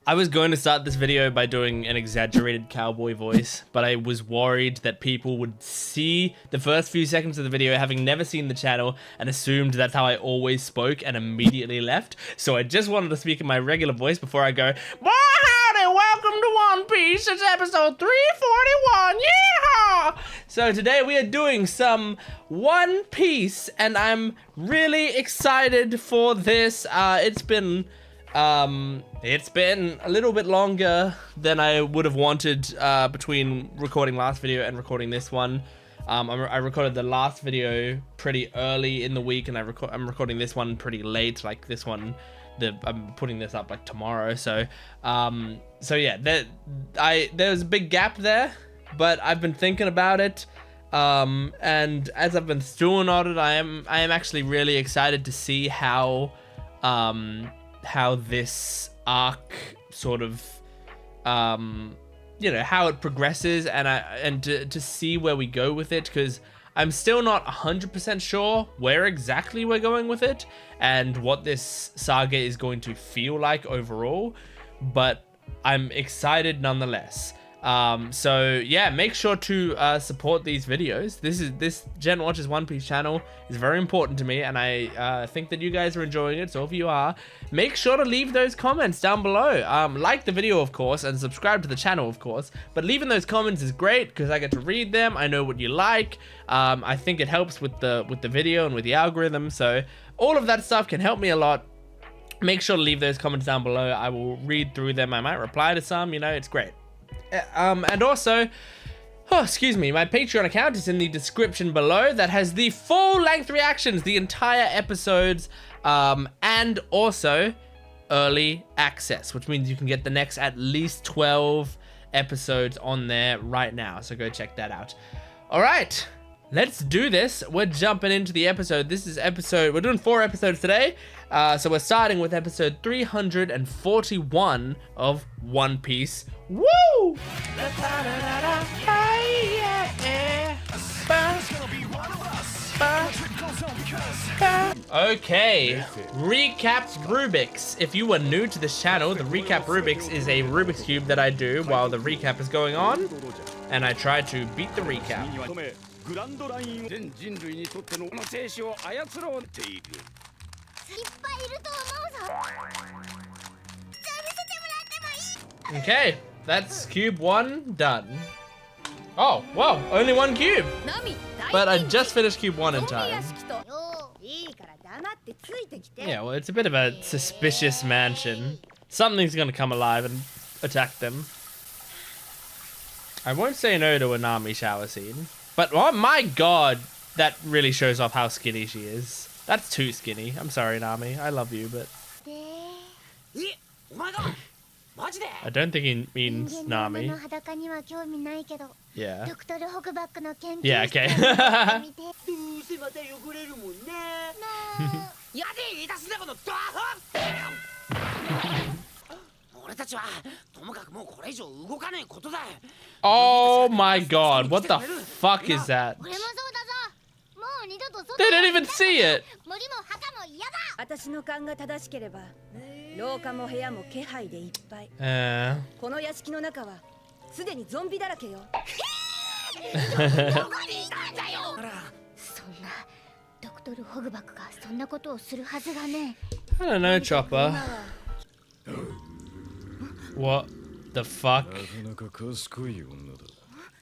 I was going to start this video by doing an exaggerated cowboy voice, but I was worried that people would see the first few seconds of the video having never seen the channel and assumed that's how I always spoke and immediately left. So I just wanted to speak in my regular voice before I go, "Boy, howdy, welcome to One Piece, it's episode 341, yeehaw!" So today we are doing some One Piece and I'm really excited for this. It's been a little bit longer than I would have wanted between recording last video and recording this one. I recorded the last video pretty early in the week, and I'm recording this one pretty late. Like this one, I'm putting this up like tomorrow. So yeah, there's a big gap there, but I've been thinking about it. And as I've been stewing on it, I am actually really excited to see how this arc sort of, how it progresses and to see where we go with it, because I'm still not 100% sure where exactly we're going with it and what this saga is going to feel like overall, but I'm excited nonetheless. So yeah, make sure to support these videos. This Gent Watches One Piece channel is very important to me, and I think that you guys are enjoying it. So if you are, make sure to leave those comments down below. Like the video, of course, and subscribe to the channel, of course. But leaving those comments is great because I get to read them. I know what you like. I think it helps with the video and with the algorithm. So all of that stuff can help me a lot. Make sure to leave those comments down below. I will read through them. I might reply to some. It's great. And also, excuse me, my Patreon account is in the description below. That has the full-length reactions, the entire episodes, and also early access, which means you can get the next at least 12 episodes on there right now. So go check that out. All right, let's do this. We're jumping into the episode. We're doing 4 episodes today. So we're starting with episode 341 of One Piece. Woo! Okay, recap Rubik's. If you are new to this channel, the recap Rubik's is a Rubik's Cube that I do while the recap is going on, and I try to beat the recap. Okay, that's cube 1 done. Oh, wow, only 1 cube. But I just finished cube 1 in time. Yeah, well, it's a bit of a suspicious mansion. Something's gonna come alive and attack them. I won't say no to a Nami shower scene. But oh my god, that really shows off how skinny she is. That's too skinny. I'm sorry, Nami. I love you, but I don't think he means Nami. Yeah. Yeah, okay. Oh my god, what the fuck is that? They didn't even see it. I don't know, Chopper. What the fuck?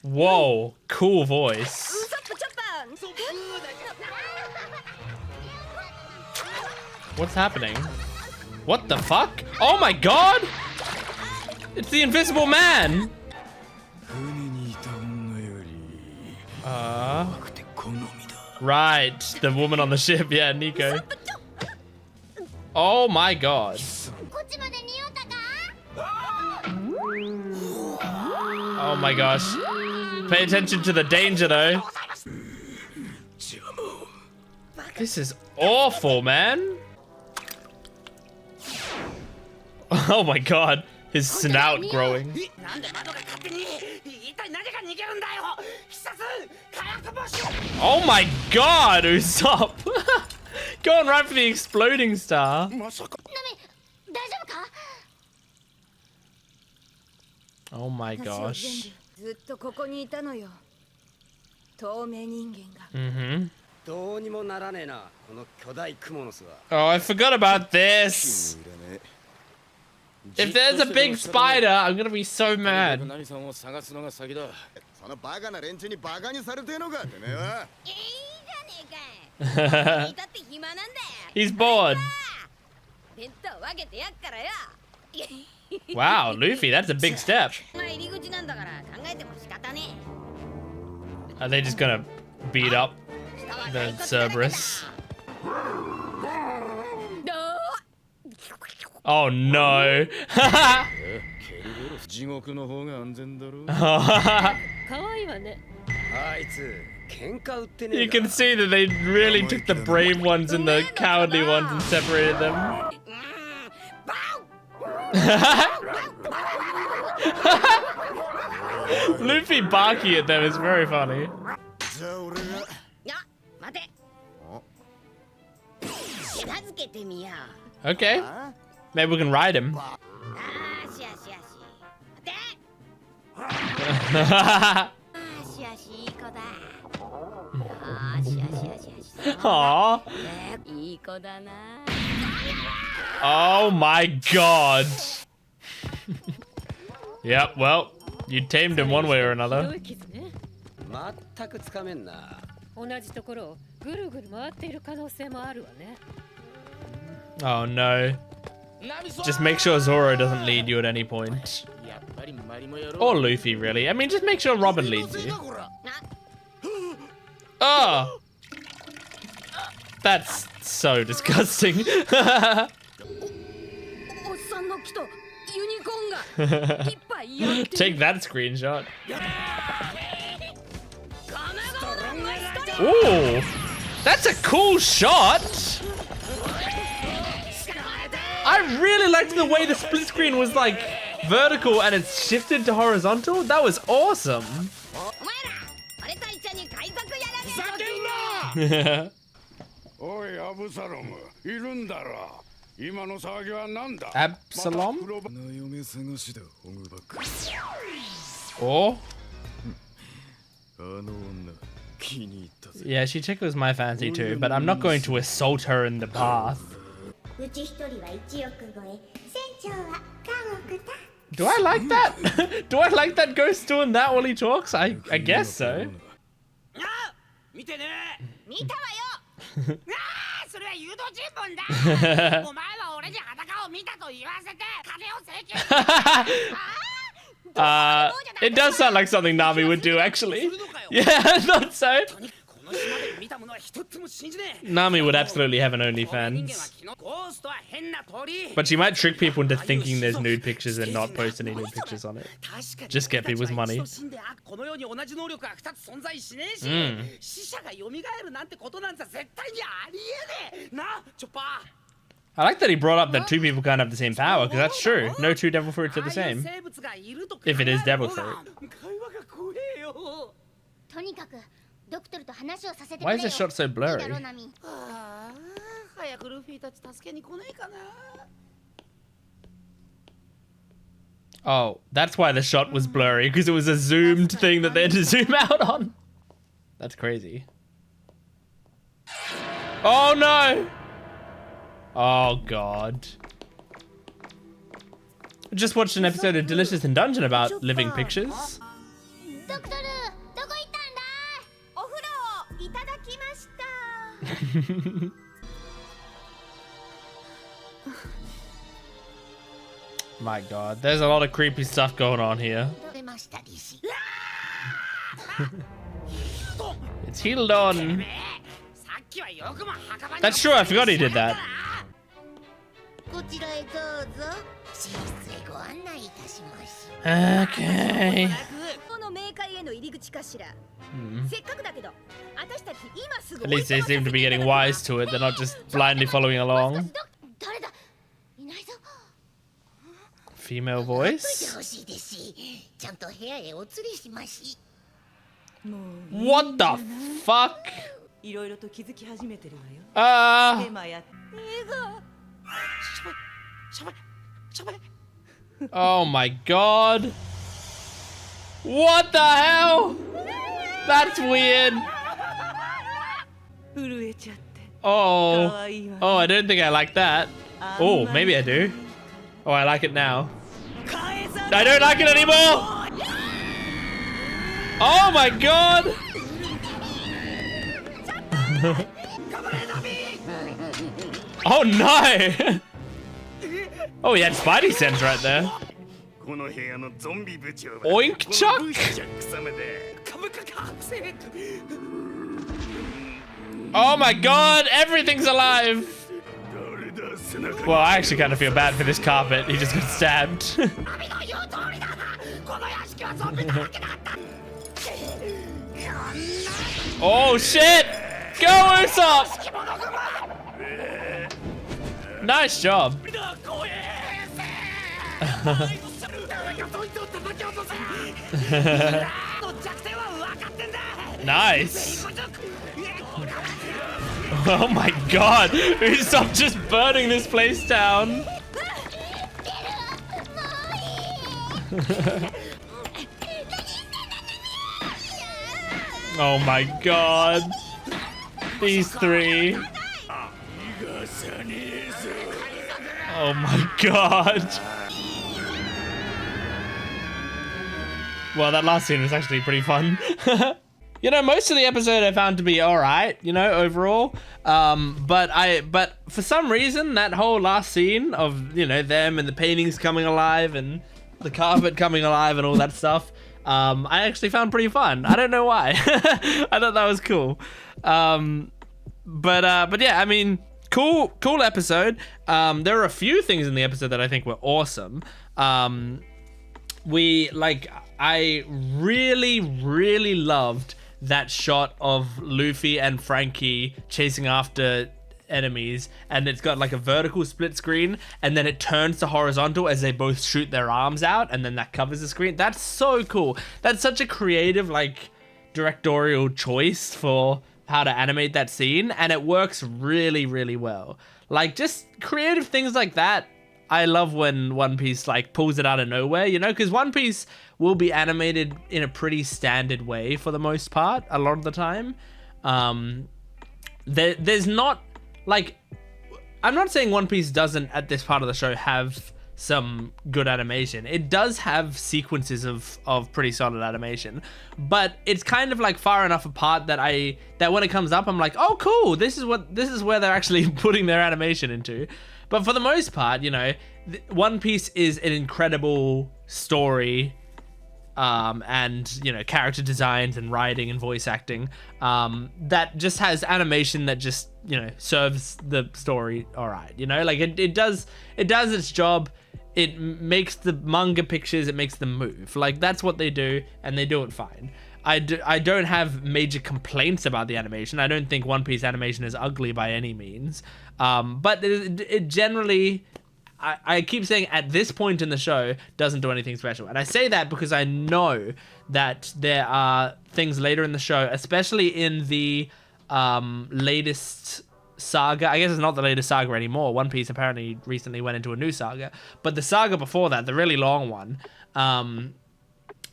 Whoa, cool voice. What's happening? What the fuck? Oh my god! It's the Invisible Man! Right, the woman on the ship, yeah, Nico. Oh my god. Oh my gosh. Pay attention to the danger though. This is awful, man. Oh my god, his snout growing. Oh my god, Usopp! Going right for the exploding star. Oh my gosh. Mm-hmm. Oh, I forgot about this. If there's a big spider, I'm gonna be so mad. He's bored. Wow, Luffy, that's a big step. Are they just gonna beat up the Cerberus? Oh no. You can see that they really took the brave ones and the cowardly ones and separated them. Luffy barking at them is very funny. Okay. Maybe we can ride him. Aww. Oh my god. Yep, well, you tamed him one way or another. Oh no. Just make sure Zoro doesn't lead you at any point. Or Luffy, really. I mean, just make sure Robin leads you. Oh! That's so disgusting. Take that screenshot. Ooh! That's a cool shot! I really liked the way the split screen was like vertical and it's shifted to horizontal. That was awesome. Absalom? Oh? Yeah, she tickles my fancy too, but I'm not going to assault her in the bath. Do I like that? Do I like that ghost doing that while he talks? I guess so. It does sound like something Nami would do, actually. Yeah, I thought so. Nami would absolutely have an OnlyFans. But she might trick people into thinking there's nude pictures and not post any nude pictures on it. Just get people's money. I like that he brought up that two people can't have the same power, because that's true. No two devil fruits are the same. If it is devil fruit. Why is this shot so blurry? Oh, that's why the shot was blurry, because it was a zoomed thing that they had to zoom out on. That's crazy. Oh no! Oh god. I just watched an episode of Delicious in Dungeon about living pictures. My god, there's a lot of creepy stuff going on here. It's healed on. That's true, I forgot he did that. Okay. At least they seem to be getting wise to it. They're not just blindly following along. Female voice? What the fuck? Oh my god. What the hell? That's weird. Oh, I don't think I like that. Oh, maybe I do. Oh, I like it now. I don't like it anymore. Oh my god. Oh no. Oh, he had Spidey sense right there. Oink chuck. Oh my god, everything's alive. Well, I actually kind of feel bad for this carpet. He just got stabbed. Oh shit! Go Usopp! Nice job. Nice. Oh my god, Usopp just burning this place down. Oh my god. These three. Oh my god. Well, that last scene was actually pretty fun. You know, most of the episode I found to be alright, you know, overall. But for some reason, that whole last scene of, you know, them and the paintings coming alive and the carpet coming alive and all that stuff, I actually found pretty fun. I don't know why. I thought that was cool. But yeah, I mean, cool episode. There are a few things in the episode that I think were awesome. I really loved that shot of Luffy and Franky chasing after enemies, and it's got like a vertical split screen, and then it turns to horizontal as they both shoot their arms out, and then that covers the screen. That's so cool. That's such a creative, like, directorial choice for how to animate that scene, and it works really, really well. Like, just creative things like that. I love when One Piece like pulls it out of nowhere, you know, because One Piece will be animated in a pretty standard way for the most part, a lot of the time. There's not, like, I'm not saying One Piece doesn't at this part of the show have some good animation. It does have sequences of pretty solid animation, but it's kind of like far enough apart that when it comes up, I'm like, oh cool, this is where they're actually putting their animation into. But for the most part, you know, One Piece is an incredible story, and, you know, character designs and writing and voice acting, that just has animation that just, you know, serves the story all right, you know, like it does its job. It makes the manga pictures, it makes them move. Like, that's what they do, and they do it fine. I don't have major complaints about the animation. I don't think One Piece animation is ugly by any means. But it generally, I keep saying at this point in the show, doesn't do anything special. And I say that because I know that there are things later in the show, especially in the latest saga. I guess it's not the latest saga anymore. One Piece apparently recently went into a new saga. But the saga before that, the really long one,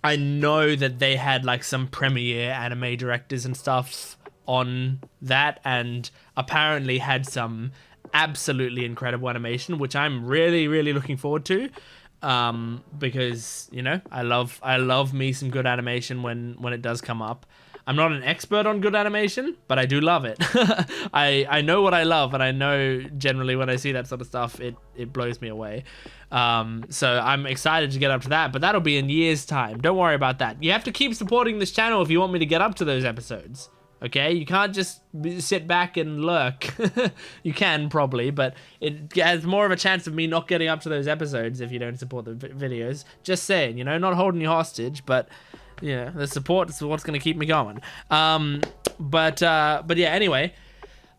I know that they had like some premiere anime directors and stuff on that, and apparently had some absolutely incredible animation, which I'm really, really looking forward to, because, you know, I love me some good animation when it does come up. I'm not an expert on good animation, but I do love it. I know what I love, and I know generally when I see that sort of stuff, it blows me away. So I'm excited to get up to that, but that'll be in years' time. Don't worry about that. You have to keep supporting this channel if you want me to get up to those episodes. Okay, you can't just sit back and lurk. You can probably, but it has more of a chance of me not getting up to those episodes if you don't support the videos. Just saying, you know, not holding you hostage, but yeah, the support is what's going to keep me going. But yeah, anyway.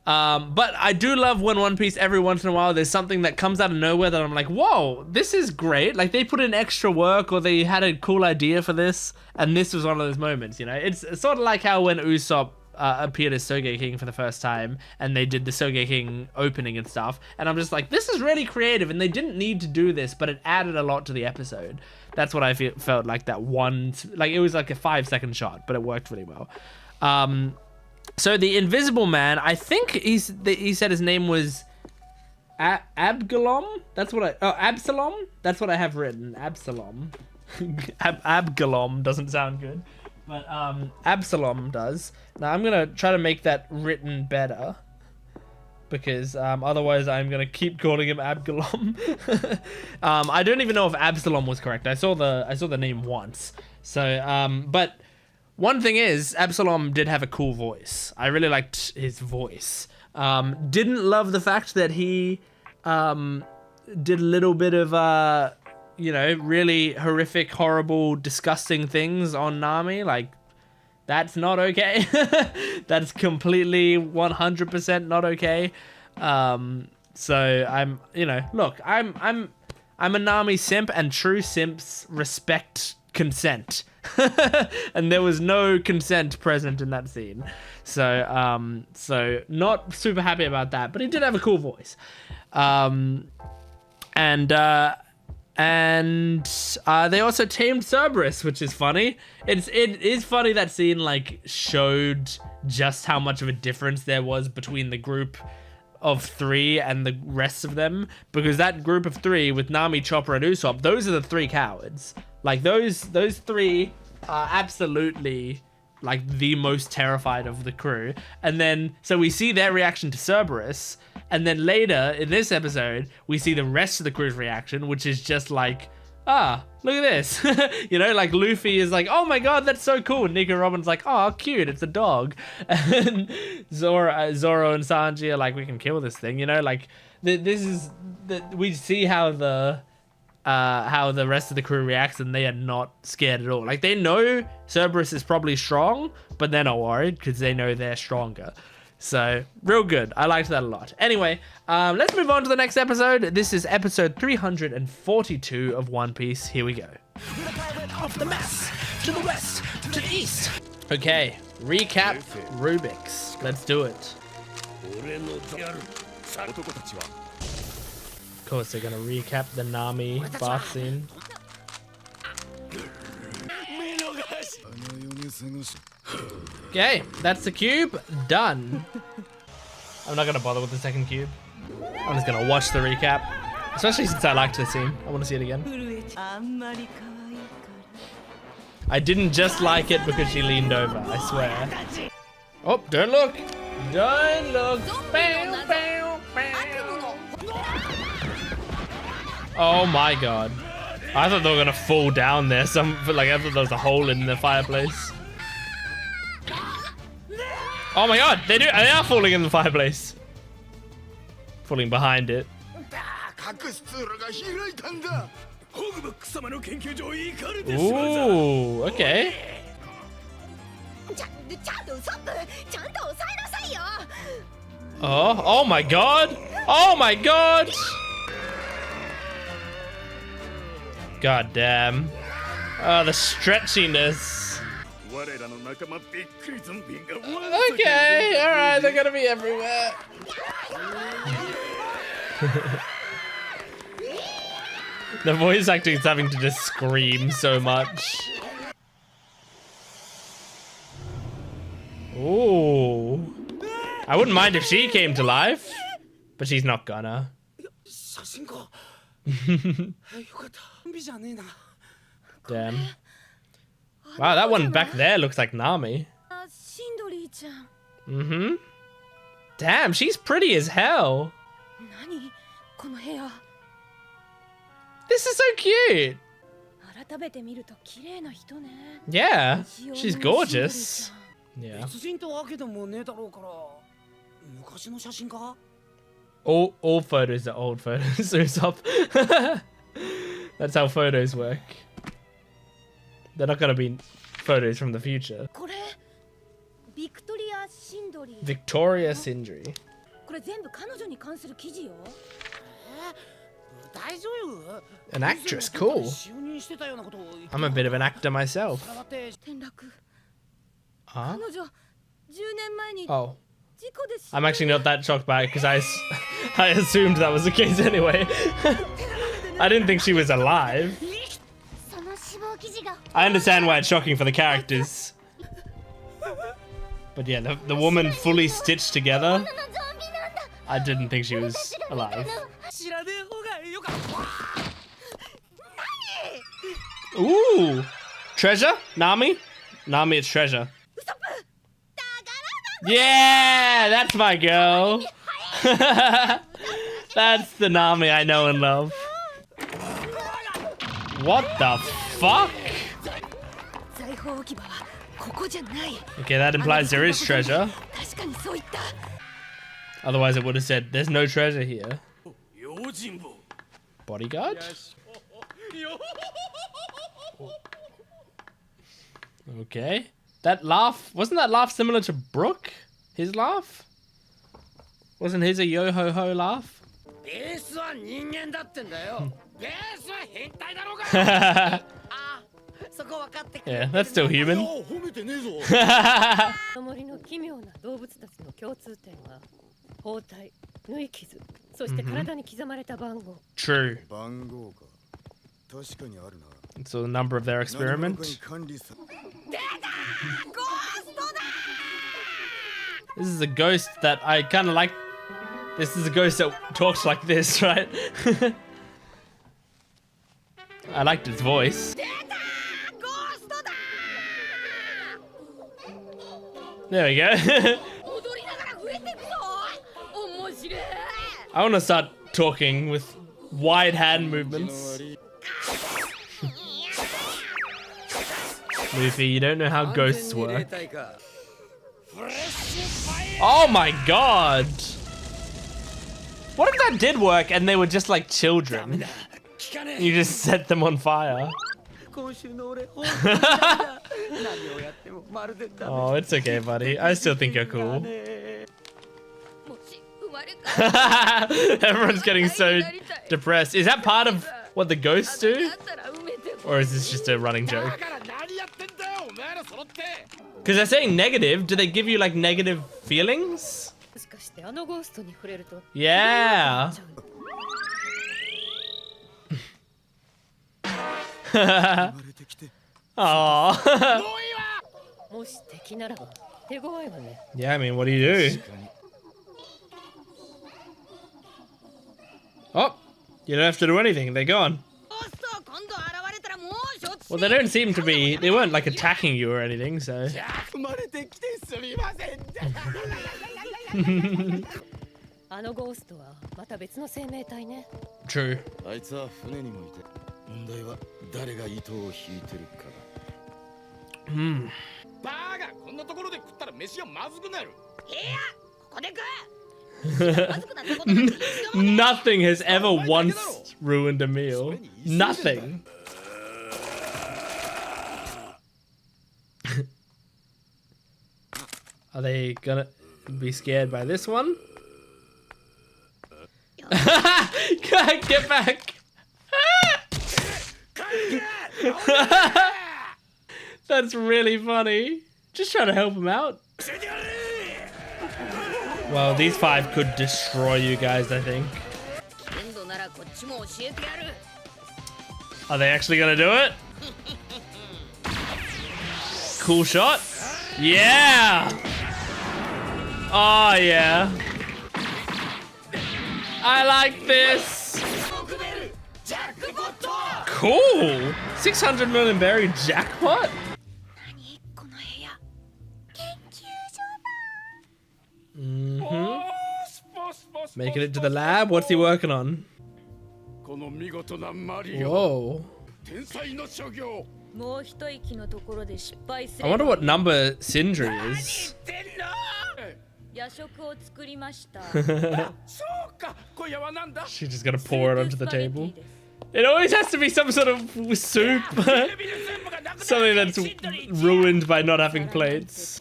But I do love when One Piece every once in a while there's something that comes out of nowhere that I'm like, whoa, this is great. Like, they put in extra work, or they had a cool idea for this, and this was one of those moments, you know. It's sort of like how when Usopp appeared as Sogeking for the first time, and they did the Sogeking opening and stuff, and I'm just like, this is really creative, and they didn't need to do this, but it added a lot to the episode. That's what I felt like. That one, like, it was like a 5-second shot, but it worked really well. So the Invisible Man, I think he said his name was Absalom. That's what Absalom. That's what I have written. Absalom. Absalom doesn't sound good, but Absalom does. Now I'm gonna try to make that written better, because otherwise I'm gonna keep calling him Absalom. I don't even know if Absalom was correct. I saw the name once. So but one thing is, Absalom did have a cool voice. I really liked his voice. Didn't love the fact that he did a little bit of you know, really horrific, horrible, disgusting things on Nami. Like, that's not okay. That's completely 100% not okay. So I'm, you know, look, I'm a Nami simp, and true simps respect consent. And there was no consent present in that scene. So so not super happy about that, but he did have a cool voice. And they also tamed Cerberus, which is funny. It is funny that scene like showed just how much of a difference there was between the group of 3 and the rest of them, because that group of 3 with Nami, Chopper, and Usopp, those are the 3 cowards. Like those 3 are absolutely like the most terrified of the crew. And then so we see their reaction to Cerberus, and then later in this episode we see the rest of the crew's reaction, which is just like, ah, look at this. You know, like Luffy is like, oh my god, that's so cool. And Nico Robin's like, oh, cute, it's a dog. And Zoro and Sanji are like, we can kill this thing. You know, like we see how the rest of the crew reacts, and they are not scared at all. Like, they know Cerberus is probably strong, but they're not worried because they know they're stronger. So, real good. I liked that a lot. Anyway, let's move on to the next episode. This is episode 342 of One Piece. Here we go. Off the mess, to the west, to the east. Okay, recap Rubik's. Let's do it. Of course, they're gonna recap the Nami bath scene. Okay, that's the cube. Done. I'm not gonna bother with the second cube. I'm just gonna watch the recap. Especially since I liked the scene. I want to see it again. I didn't just like it because she leaned over, I swear. Oh, don't look. Don't look. Bow, bow, bow. Oh my god. I thought they were gonna fall down there. I thought there was a hole in the fireplace. Oh my god, they are falling in the fireplace. Falling behind it. Ooh, okay. Oh my god. Oh my god. God damn. Oh, the stretchiness. Okay, alright, they're gonna be everywhere. The voice acting is having to just scream so much. Ooh. I wouldn't mind if she came to life, but she's not gonna. Damn. Wow, that one back there looks like Nami. Mm-hmm. Damn, she's pretty as hell. This is so cute. Yeah, she's gorgeous. Yeah. All photos are old photos, Usopp. That's how photos work. They're not gonna be photos from the future. Victoria Sindri. An actress, cool. I'm a bit of an actor myself. Huh? Oh. I'm actually not that shocked by it because I assumed that was the case anyway. I didn't think she was alive. I understand why it's shocking for the characters. But yeah, the woman fully stitched together. I didn't think she was alive. Ooh! Treasure? Nami? Nami, it's treasure. Yeah! That's my girl! That's the Nami I know and love. What the fuck? Okay, that implies there is treasure. Otherwise it would have said, there's no treasure here. Bodyguard? Okay. That laugh, wasn't that laugh similar to Brook? His laugh? Wasn't his a yo-ho-ho laugh? Yeah, that's still human. True. So the number of their experiment. This is a ghost that I kind of like. This is a ghost that talks like this, right? I liked its voice. There we go. I want to start talking with wide hand movements. Luffy, you don't know how ghosts work. Oh my god! What if that did work and they were just like children? You just set them on fire. Oh, it's okay, buddy. I still think you're cool. Everyone's getting so depressed. Is that part of what the ghosts do? Or is this just a running joke? Because they're saying negative. Do they give you like negative feelings? Yeah. Aww. Yeah, I mean, what do you do? Oh, you don't have to do anything. They're gone. Well, they don't seem to be. They weren't like attacking you or anything, so. True. Nothing has ever once ruined a meal. Nothing. Are they gonna be scared by this one? Get back! That's really funny. Just trying to help him out. Well, these 5 could destroy you guys, I think. Are they actually gonna do it? Cool shot. Yeah! Oh, yeah. I like this. Cool. 600 million berry jackpot? Making it to the lab. What's he working on? Whoa. I wonder what number Sindri is. She just gotta pour it onto the table. It always has to be some sort of soup. Something that's ruined by not having plates.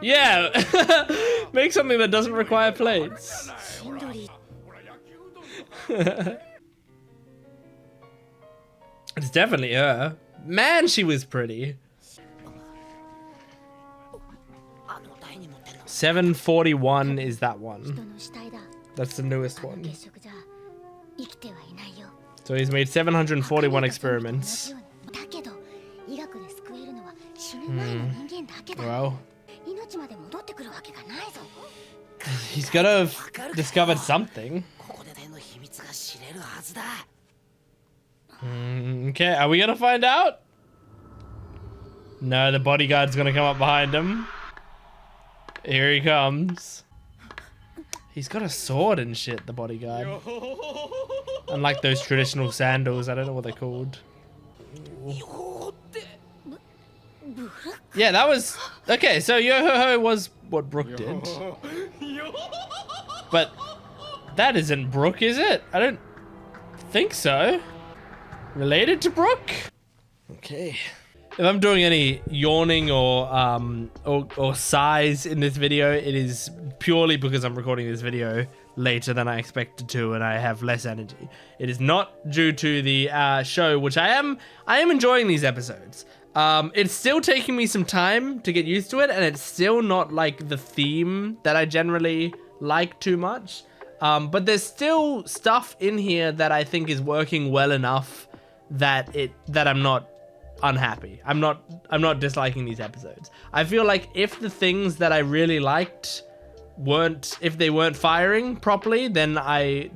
Yeah. Make something that doesn't require plates. It's definitely her. Man, she was pretty. 741 is that one. That's the newest one. So he's made 741 experiments. Well, he's gotta have discovered something. Okay, are we gonna find out? No, the bodyguard's gonna come up behind him. Here he comes. He's got a sword and shit, the bodyguard. Unlike those traditional sandals, I don't know what they're called. Yeah, that was... Okay, so Yo-ho-ho was what Brook did. But that isn't Brook, is it? I don't think so. Related to Brook? Okay. If I'm doing any yawning or sighs in this video, it is purely because I'm recording this video later than I expected to and I have less energy. It is not due to the show, which I am enjoying these episodes. It's still taking me some time to get used to it, and it's still not like the theme that I generally like too much. But there's still stuff in here that I think is working well enough that I'm not unhappy. I'm not disliking these episodes. I feel like if the things that I really liked if they weren't firing properly, then I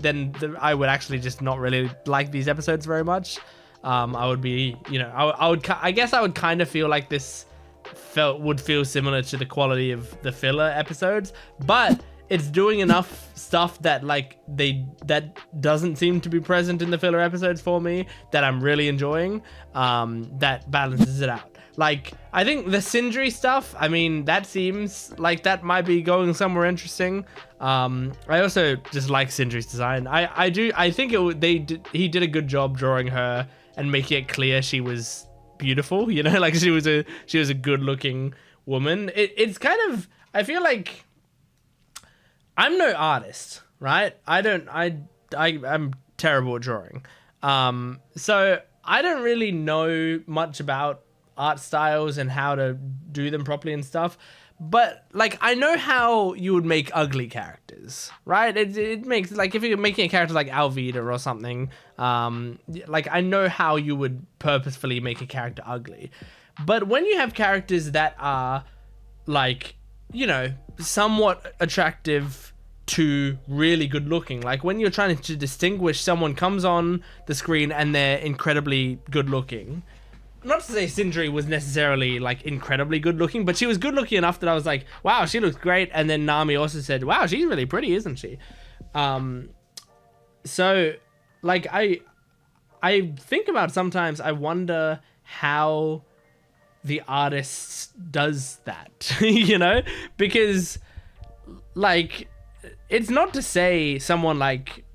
would actually just not really like these episodes very much. I would be, I guess I would kind of feel like this would feel similar to the quality of the filler episodes, but it's doing enough stuff that that doesn't seem to be present in the filler episodes for me that I'm really enjoying, that balances it out. Like, I think the Sindri stuff, I mean, that seems like that might be going somewhere interesting. I also just like Sindri's design. I think he did a good job drawing her and making it clear she was beautiful, like she was a good looking woman. It's kind of, I feel like I'm no artist, right? I'm terrible at drawing. So I don't really know much about art styles and how to do them properly and stuff. But like, I know how you would make ugly characters, right? It makes, like, if you're making a character like Alvida or something, like, I know how you would purposefully make a character ugly. But when you have characters that are like, somewhat attractive to really good looking, like when you're trying to distinguish someone comes on the screen and they're incredibly good looking. Not to say Sindri was necessarily like incredibly good looking, but she was good looking enough that I was like, wow, she looks great. And then Nami also said, wow, she's really pretty, isn't she? So like, I think about sometimes, I wonder how the artist does that, because like, it's not to say someone like,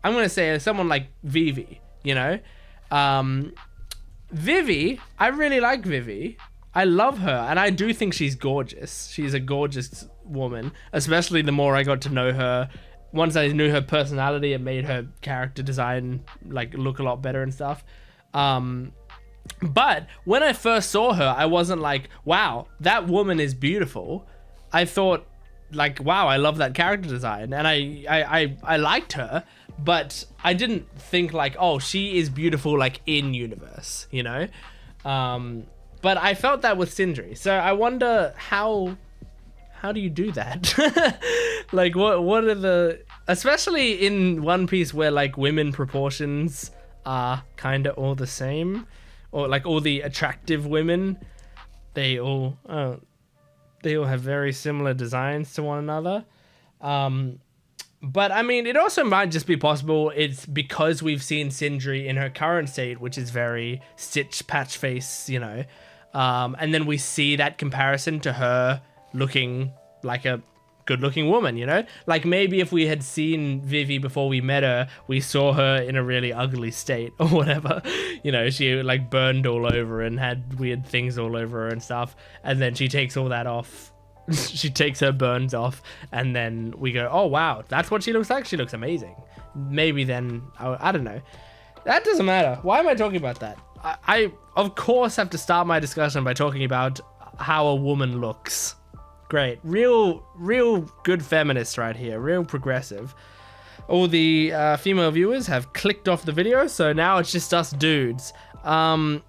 I'm going to say someone like Vivi, Vivi, I really like Vivi. I love her, and I do think she's gorgeous. She's a gorgeous woman, especially the more I got to know her. Once I knew her personality, it made her character design like look a lot better and stuff. But when I first saw her, I wasn't like, wow, that woman is beautiful. I thought like, wow, I love that character design, and I liked her. But I didn't think like, oh, she is beautiful like in universe, but I felt that with Sindri. So I wonder how do you do that? Like, what are the, especially in One Piece where like women proportions are kind of all the same, or like all the attractive women, they all have very similar designs to one another. But I mean, it also might just be possible it's because we've seen Sindri in her current state, which is very stitch patch face, and then we see that comparison to her looking like a good looking woman, like maybe if we had seen Vivi before we met her, we saw her in a really ugly state or whatever, she like burned all over and had weird things all over her and stuff, and then she takes all that off. She takes her burns off, and then we go, oh wow, that's what she looks like. She looks amazing. Maybe then, I don't know. That doesn't matter. Why am I talking about that? I of course have to start my discussion by talking about how a woman looks. Great. Real good feminists right here. Real progressive. All the female viewers have clicked off the video, so now it's just us dudes. I'm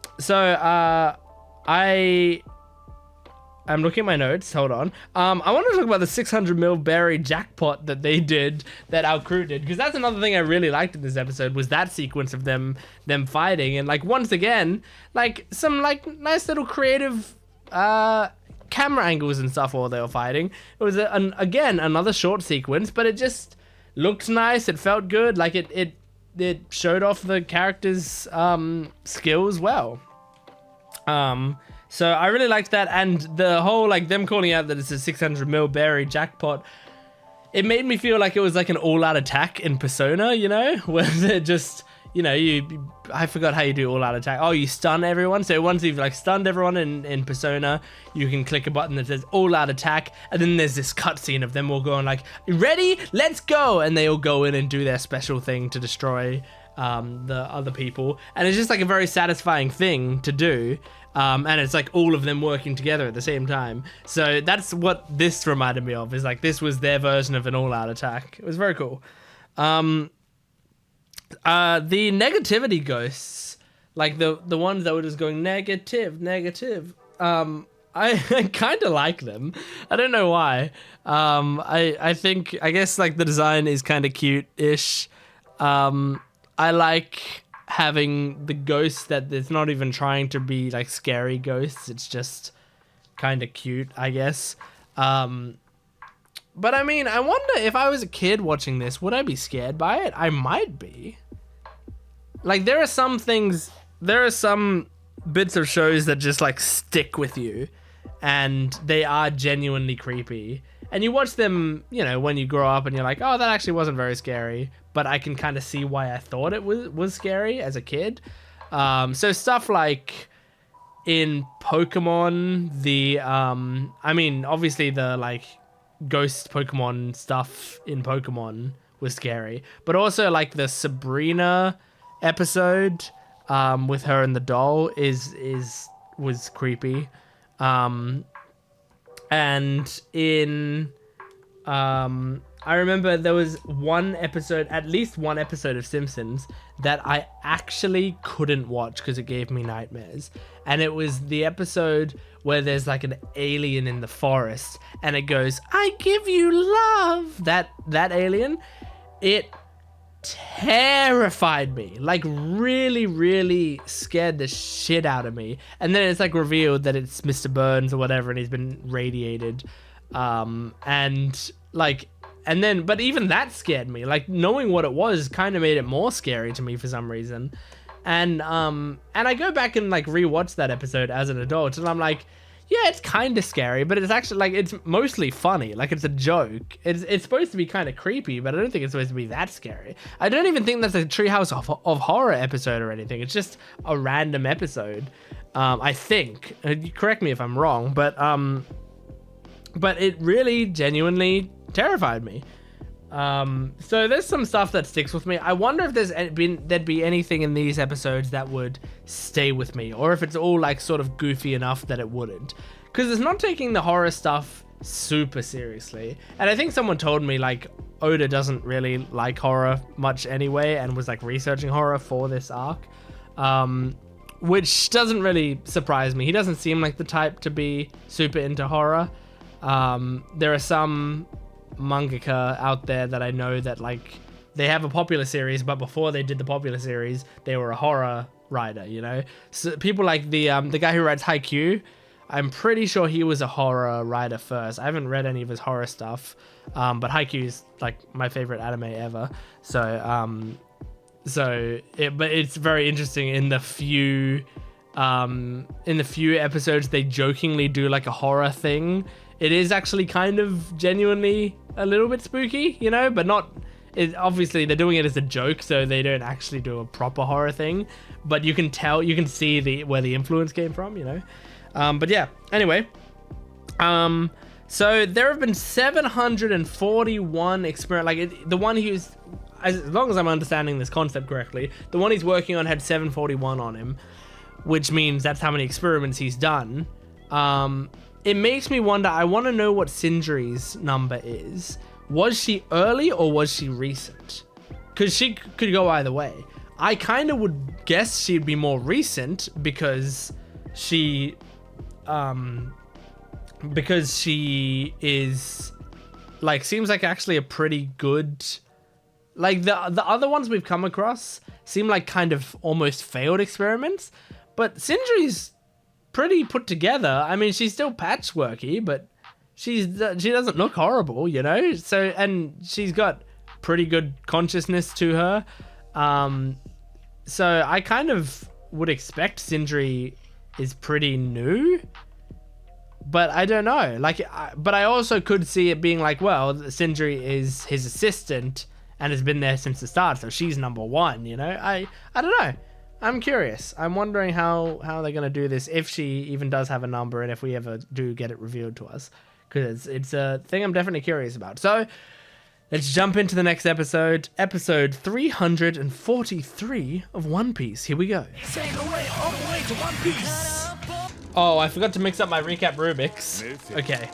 looking at my notes. Hold on. I want to talk about the 600 mil berry jackpot that they did, that our crew did, because that's another thing I really liked in this episode, was that sequence of them fighting, and like once again, like some like nice little creative camera angles and stuff while they were fighting. It was again another short sequence, but it just looked nice. It felt good. Like it showed off the characters' skills well. So I really liked that, and the whole like them calling out that it's a 600 mil berry jackpot. It made me feel like it was like an all-out attack in Persona, you know, where they're just, you know, I forgot how you do all-out attack. Oh, you stun everyone. So once you've like stunned everyone in Persona, you can click a button that says all-out attack, and then there's this cutscene of them all going like, "Ready? Let's go!" And they all go in and do their special thing to destroy the other people, and it's just like a very satisfying thing to do. And it's like all of them working together at the same time. So that's what this reminded me of, is like this was their version of an all-out attack. It was very cool. The negativity ghosts, like the ones that were just going negative. I kind of like them. I don't know why. I guess like the design is kind of cute-ish. I like having the ghosts that it's not even trying to be like scary ghosts. It's just kind of cute, I guess. But I mean, I wonder if I was a kid watching this, would I be scared by it? I might be. Like there are some bits of shows that just like stick with you, and they are genuinely creepy. And you watch them, you know, when you grow up and you're like, oh, that actually wasn't very scary, but I can kind of see why I thought it was scary as a kid. So stuff like in Pokemon, I mean, obviously the like ghost Pokemon stuff in Pokemon was scary, but also like the Sabrina episode with her and the doll was creepy. And in I remember there was at least one episode of Simpsons that I actually couldn't watch because it gave me nightmares. And it was the episode where there's like an alien in the forest and it goes, "I give you love." That alien, it terrified me, like really, really scared the shit out of me. And then it's like revealed that it's Mr. Burns or whatever, and he's been radiated. But even that scared me. Like knowing what it was kind of made it more scary to me for some reason. And I go back and like rewatch that episode as an adult, and I'm like, yeah, it's kind of scary, but it's actually like, it's mostly funny. Like it's a joke. It's supposed to be kind of creepy, but I don't think it's supposed to be that scary. I don't even think that's a Treehouse of Horror episode or anything. It's just a random episode. I think. Correct me if I'm wrong, but it really genuinely terrified me. So there's some stuff that sticks with me. I wonder if there'd be anything in these episodes that would stay with me, or if it's all like sort of goofy enough that it wouldn't, because it's not taking the horror stuff super seriously. And I think someone told me like Oda doesn't really like horror much anyway, and was like researching horror for this arc, which doesn't really surprise me. He doesn't seem like the type to be super into horror. There are some mangaka out there that I know that like they have a popular series, but before they did the popular series, they were a horror writer, you know. So people like the guy who writes Haikyuu, I'm pretty sure he was a horror writer first. I haven't read any of his horror stuff, but Haikyuu is like my favorite anime ever. So but it's very interesting in the few episodes they jokingly do like a horror thing. It is actually kind of genuinely a little bit spooky, you know, but not. Obviously, they're doing it as a joke, so they don't actually do a proper horror thing. But you can see where the influence came from, you know. But yeah, anyway. So there have been 741 the one who's, as long as I'm understanding this concept correctly, the one he's working on had 741 on him, which means that's how many experiments he's done. it makes me wonder. I want to know what Sindri's number is. Was she early or was she recent? Because she could go either way. I kind of would guess she'd be more recent because she is like, seems like actually a pretty good, like the other ones we've come across seem like kind of almost failed experiments, but Sindri's pretty put together. I mean, she's still patchworky, but she doesn't look horrible, you know? So, and she's got pretty good consciousness to her. So I kind of would expect Sindri is pretty new, but I don't know. Like, but I also could see it being like, well, Sindri is his assistant and has been there since the start, so she's number one, you know? I don't know. I'm curious. I'm wondering how they're going to do this, if she even does have a number, and if we ever do get it revealed to us, because it's a thing I'm definitely curious about. So let's jump into the next episode, episode 343 of One Piece. Here we go. Sail away all the way to One Piece. Oh, I forgot to mix up my recap Rubik's. Okay,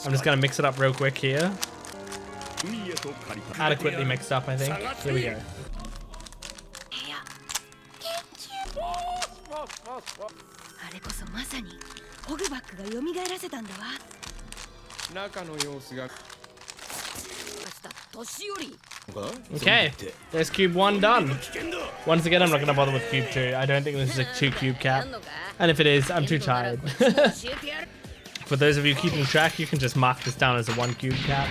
I'm just going to mix it up real quick here. Adequately mixed up, I think. Here we go. あれこそまさにホグバックが蘇らせたんだわ。中の様子が。年寄り。 Okay, there's cube 1 done. Once again, I'm not going to bother with cube 2. I don't think this is a 2 cube cap. And if it is, I'm too tired. For those of you keeping track, you can just mark this down as a 1 cube cap.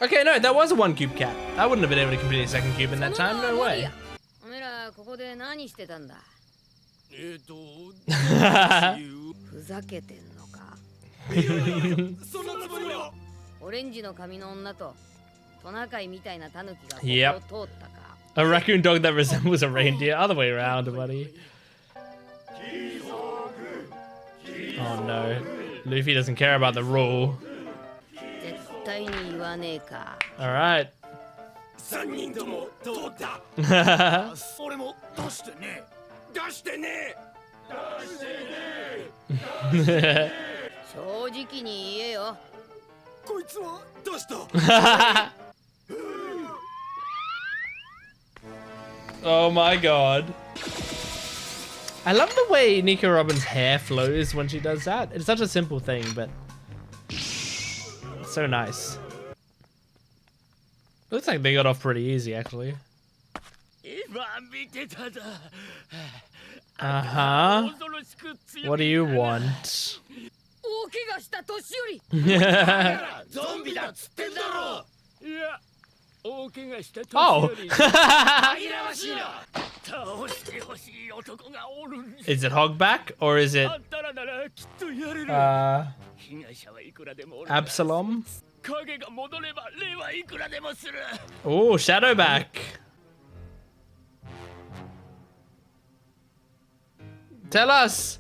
Okay, no, that was a 1 cube cap. I wouldn't have been able to complete a second cube in that time. No way. お前らここで何してたんだ。ふざけてんのか。そんなつもりは。オレンジの髪の女とトナカイみたいなタヌキがここを通ったか。A raccoon dog that resembles a reindeer. Other way around, buddy. Oh no. Luffy doesn't care about the rule. 絶対に言わねえか。Alright. 3人とも通った。俺も出してね。出してね。出してね。正直に言えよ。こいつは出した。Oh my god. I love the way Nico Robin's hair flows when she does that. It's such a simple thing, but it's so nice. Looks like they got off pretty easy, actually. Uh-huh. What do you want? Oh! Is it Hogback or is it Absalom? Oh, Shadowback. Tell us.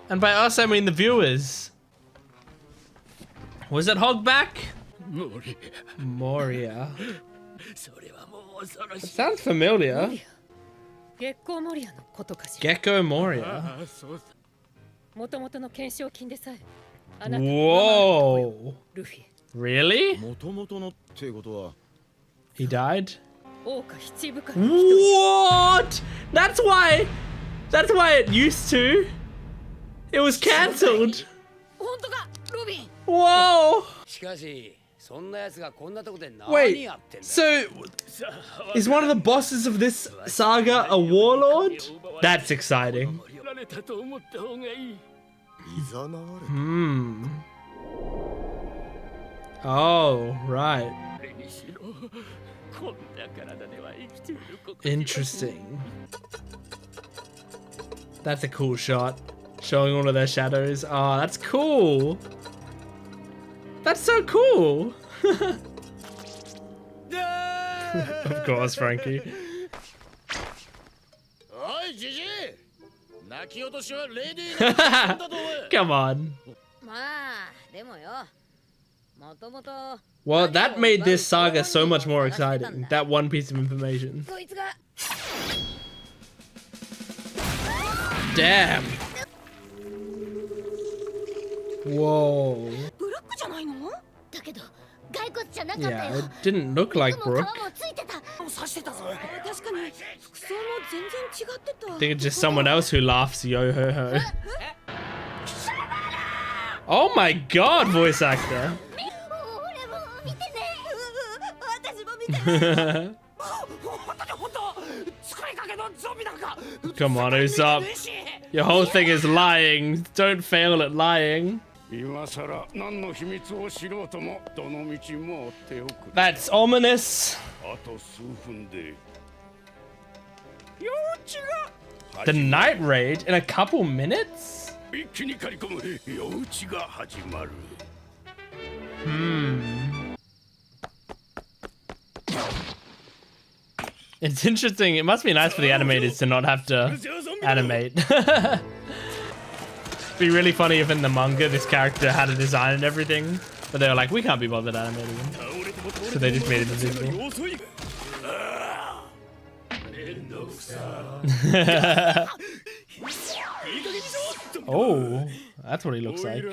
And by us, I mean the viewers. Was it Hogback? Moria. It sounds familiar. Gecko Moria のことかしら。 Gecko Moria. 元々の懸賞金でさえ。 Whoa. ルフィ。 Really? 元々のってことは He died? 王家七部下の一人。 What? That's why it used to. It was cancelled. 本当か、ロビン。 Whoa. しかしそんな奴がこんなとこで何 Wait, やってんだ so is one of the bosses of this saga a warlord? That's exciting. られたと思った方がいい Hmm. Oh, right. 俺にしろこんな体では生きていること Interesting. That's a cool shot. Showing all of their shadows. Oh, that's cool. That's so cool. Of course, Frankie. おいジジイ泣き落としはレディーなんだと思う Come on. まあ、でもよ。もともと。 Well, that made this saga so much more exciting. That one piece of information. こいつが。Damn. Whoa. ブロックじゃないの？だけど骸骨じゃなかった Yeah, よ。 it didn't look like 服も Brook. 皮もついてた。刺してたぞ。確かに服装も全然違ってた。 I think it's just someone else who laughs yo ho ho. Oh my god, voice actor. 俺も見てね。私も見て。 Come on, Usopp. Your whole thing is lying. Don't fail at lying. 今さら何の秘密を知ろうともどの道も追っておく。 That's ominous. あと数分で。 The night raid in a couple minutes? 一気に刈り込む夜打ちが始まる。 It's interesting. It must be nice for the animators to not have to animate. Be really funny if in the manga this character had a design and everything, but they were like, we can't be bothered animating him. So they just made it invisible. Oh, that's what he looks like.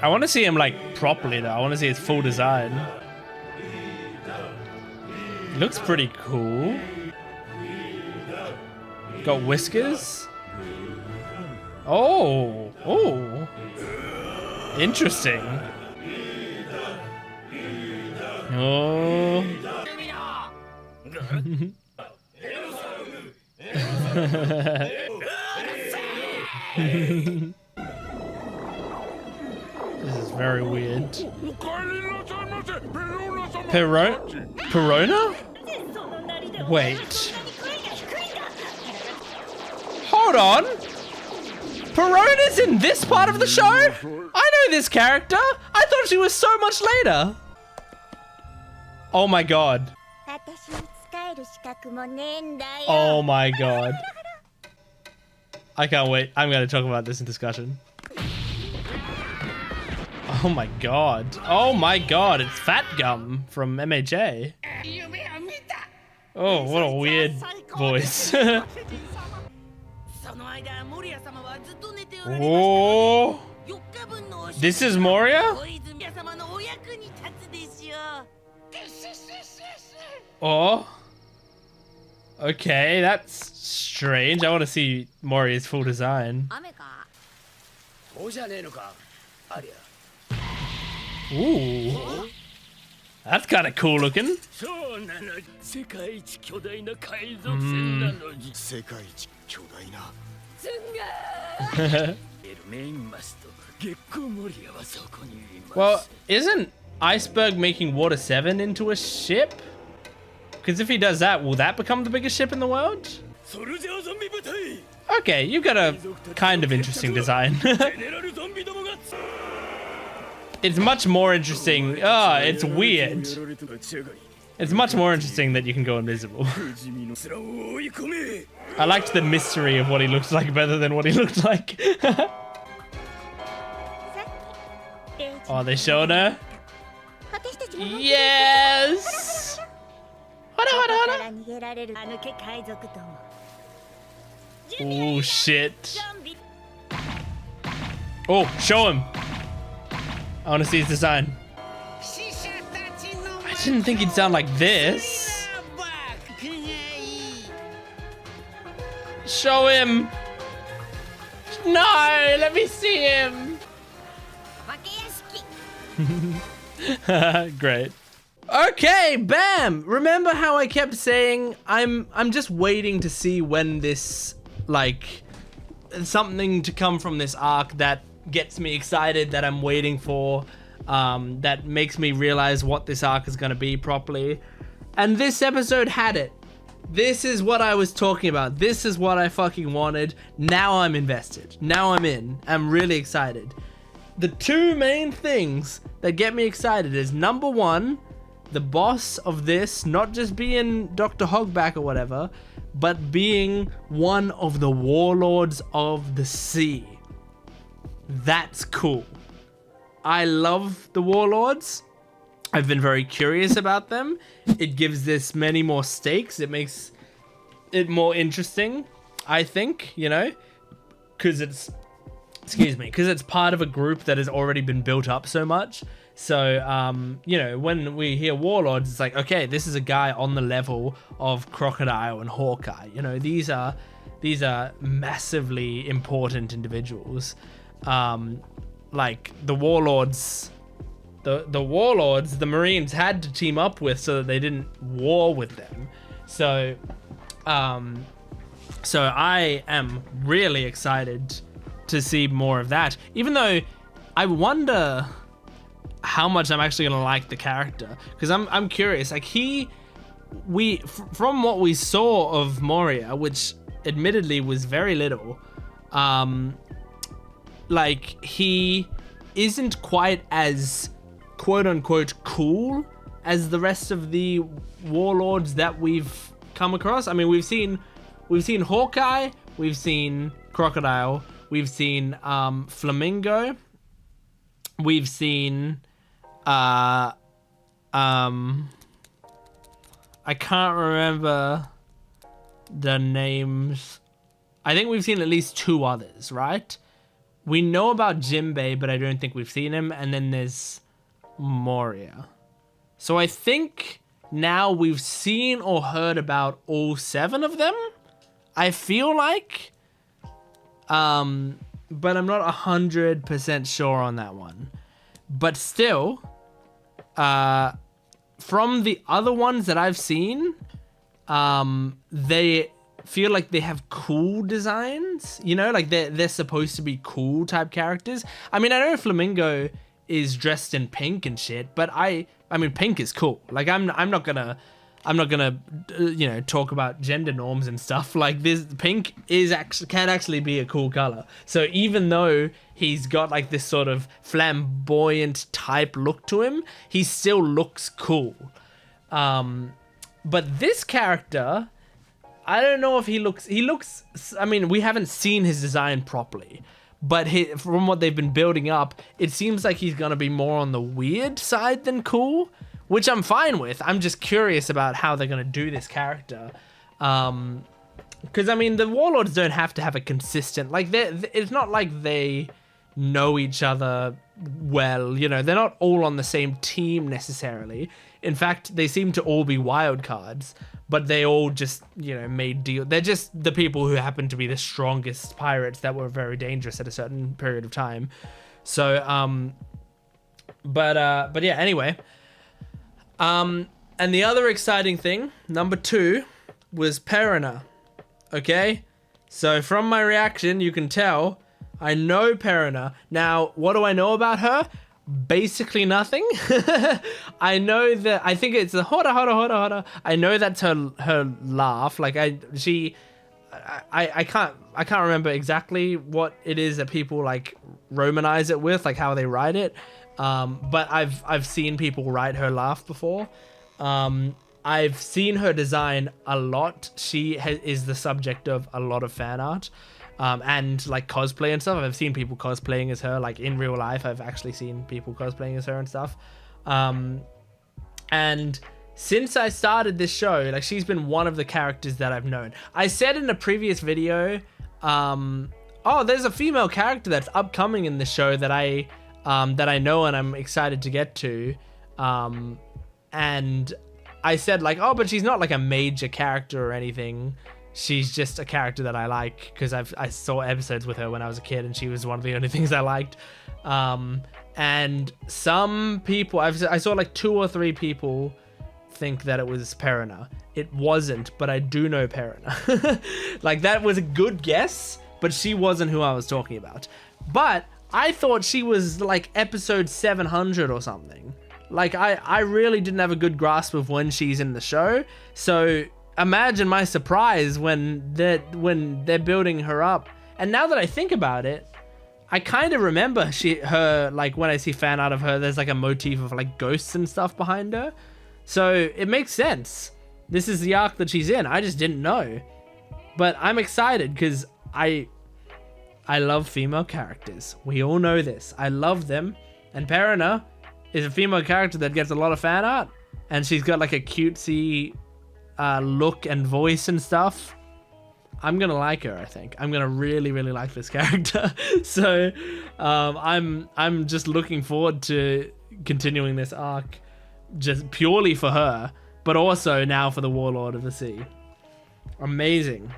I want to see him like properly though. I want to see his full design. Looks pretty cool. Got whiskers. Oh, oh, interesting. Oh. This is very weird. PERONA? Wait. Hold on. PERONA's in this part of the show? I know this character. I thought she was so much later. Oh my god. Oh my god. I can't wait. I'm going to talk about this in discussion. Oh my god. Oh my god. It's Fat Gum from MHA. Oh, what a weird voice. Oh. This is Moria? Oh. Okay, that's strange. I want to see Moria's full design. Ooh. That's kind of cool looking. Well, isn't Iceberg making Water 7 into a ship? Because if he does that, will that become the biggest ship in the world? Okay, you've got a kind of interesting design. It's much more interesting. It's weird. It's much more interesting that you can go invisible. I liked the mystery of what he looks like better than what he looked like. Oh, they showed her? Yes! Oh, shit. Oh, show him. I want to see his design. I didn't think he'd sound like this. Show him. No, let me see him. Great. Okay, bam. Remember how I kept saying I'm just waiting to see when this, like, something to come from this arc that gets me excited, that I'm waiting for, that makes me realize what this arc is going to be properly. And this episode had it. This is what I was talking about. This is what I fucking wanted. Now I'm invested. Now I'm in. I'm really excited. The two main things that get me excited is, number one, the boss of this not just being Dr. Hogback or whatever, but being one of the warlords of the sea. That's cool. I love the warlords. I've been very curious about them. It gives this many more stakes. It makes it more interesting, I think, you know, because it's, because it's part of a group that has already been built up so much. So, you know, when we hear Warlords, it's like, okay, this is a guy on the level of Crocodile and Hawkeye. You know, these are massively important individuals. Like the Warlords, the Warlords, the Marines had to team up with so that they didn't war with them. So, so I am really excited to see more of that, even though I wonder how much I'm actually gonna like the character, because I'm curious. Like from what we saw of Moria, which admittedly was very little, like he isn't quite as quote unquote cool as the rest of the Warlords that we've come across. I mean, we've seen Hawkeye, we've seen Crocodile, we've seen Flamingo, we've seen I can't remember the names. I think we've seen at least 2 others, right? We know about Jinbei, but I don't think we've seen him. And then there's Moria. So I think now we've seen or heard about all 7 of them, I feel like. But I'm not 100% sure on that one. But still, from the other ones that I've seen, they feel like they have cool designs, you know, like they're supposed to be cool type characters. I mean, I know Flamingo is dressed in pink and shit, but I mean, pink is cool. Like I'm not gonna you know, talk about gender norms and stuff. Like this, pink can actually be a cool color. So even though he's got like this sort of flamboyant type look to him, he still looks cool. But this character, I don't know if he looks, I mean, we haven't seen his design properly, but from what they've been building up, it seems like he's gonna be more on the weird side than cool, which I'm fine with. I'm just curious about how they're gonna do this character. Because I mean, the Warlords don't have to have a consistent, like, it's not like they know each other well, you know, they're not all on the same team necessarily. In fact, they seem to all be wild cards, but they all just, you know, made deal. They're just the people who happen to be the strongest pirates that were very dangerous at a certain period of time. So, but yeah, anyway. And the other exciting thing, number 2, was PERONA. Okay? So from my reaction, you can tell I know PERONA. Now, what do I know about her? Basically nothing. I know that, I think it's the horahora. I know that's her laugh. Like I can't remember exactly what it is that people like romanize it with, like how they write it. But I've seen people write her laugh before. I've seen her design a lot. She is the subject of a lot of fan art. And like cosplay and stuff. I've seen people cosplaying as her, like in real life. I've actually seen people cosplaying as her and stuff. And since I started this show, like she's been one of the characters that I've known. I said in a previous video, oh, there's a female character that's upcoming in the show that I know and I'm excited to get to. And I said like, oh, but she's not like a major character or anything. She's just a character that I like because I saw episodes with her when I was a kid and she was one of the only things I liked. And some people, I saw like 2 or 3 people think that it was PERONA. It wasn't, but I do know PERONA. Like that was a good guess, but she wasn't who I was talking about. But I thought she was like episode 700 or something. Like I really didn't have a good grasp of when she's in the show. So imagine my surprise when they're building her up. And now that I think about it, I kind of remember her like when I see fan art of her, there's like a motif of like ghosts and stuff behind her. So it makes sense. This is the arc that she's in. I just didn't know. But I'm excited because I love female characters. We all know this. I love them. And PERONA is a female character that gets a lot of fan art, and she's got like a cutesy look and voice and stuff, I'm gonna like her. I think I'm gonna really like this character. So I'm just looking forward to continuing this arc, just purely for her, but also now for the Warlord of the Sea. Amazing.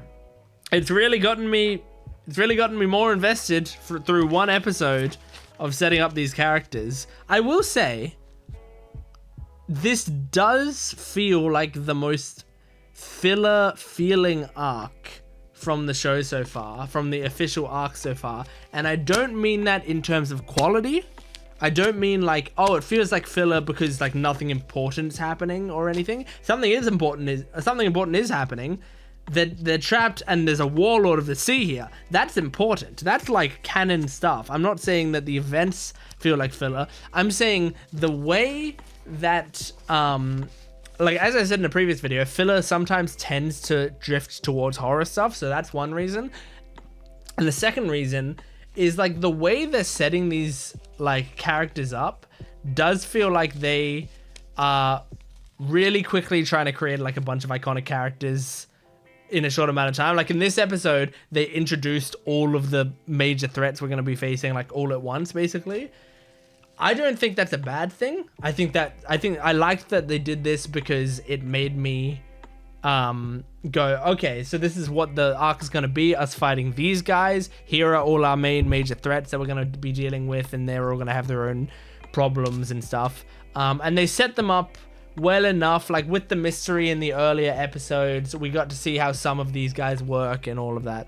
It's really gotten me more invested through one episode of setting up these characters. I will say, this does feel like the most filler feeling arc from the show so far, from the official arc so far. And I don't mean that in terms of quality. I don't mean like, oh, it feels like filler because like nothing important is happening or anything. Something important is happening. They're trapped and there's a Warlord of the Sea here. That's important. That's like canon stuff. I'm not saying that the events feel like filler. I'm saying the way that, like as I said in a previous video, filler sometimes tends to drift towards horror stuff. So that's one reason. And the second reason is like the way they're setting these like characters up does feel like they are really quickly trying to create like a bunch of iconic characters in a short amount of time. Like in this episode, they introduced all of the major threats we're going to be facing like all at once, basically. I don't think that's a bad thing. I think I liked that they did this because it made me go, okay, so this is what the arc is going to be, us fighting these guys. Here are all our major threats that we're going to be dealing with, and they're all going to have their own problems and stuff. And they set them up well enough, like with the mystery in the earlier episodes, we got to see how some of these guys work and all of that.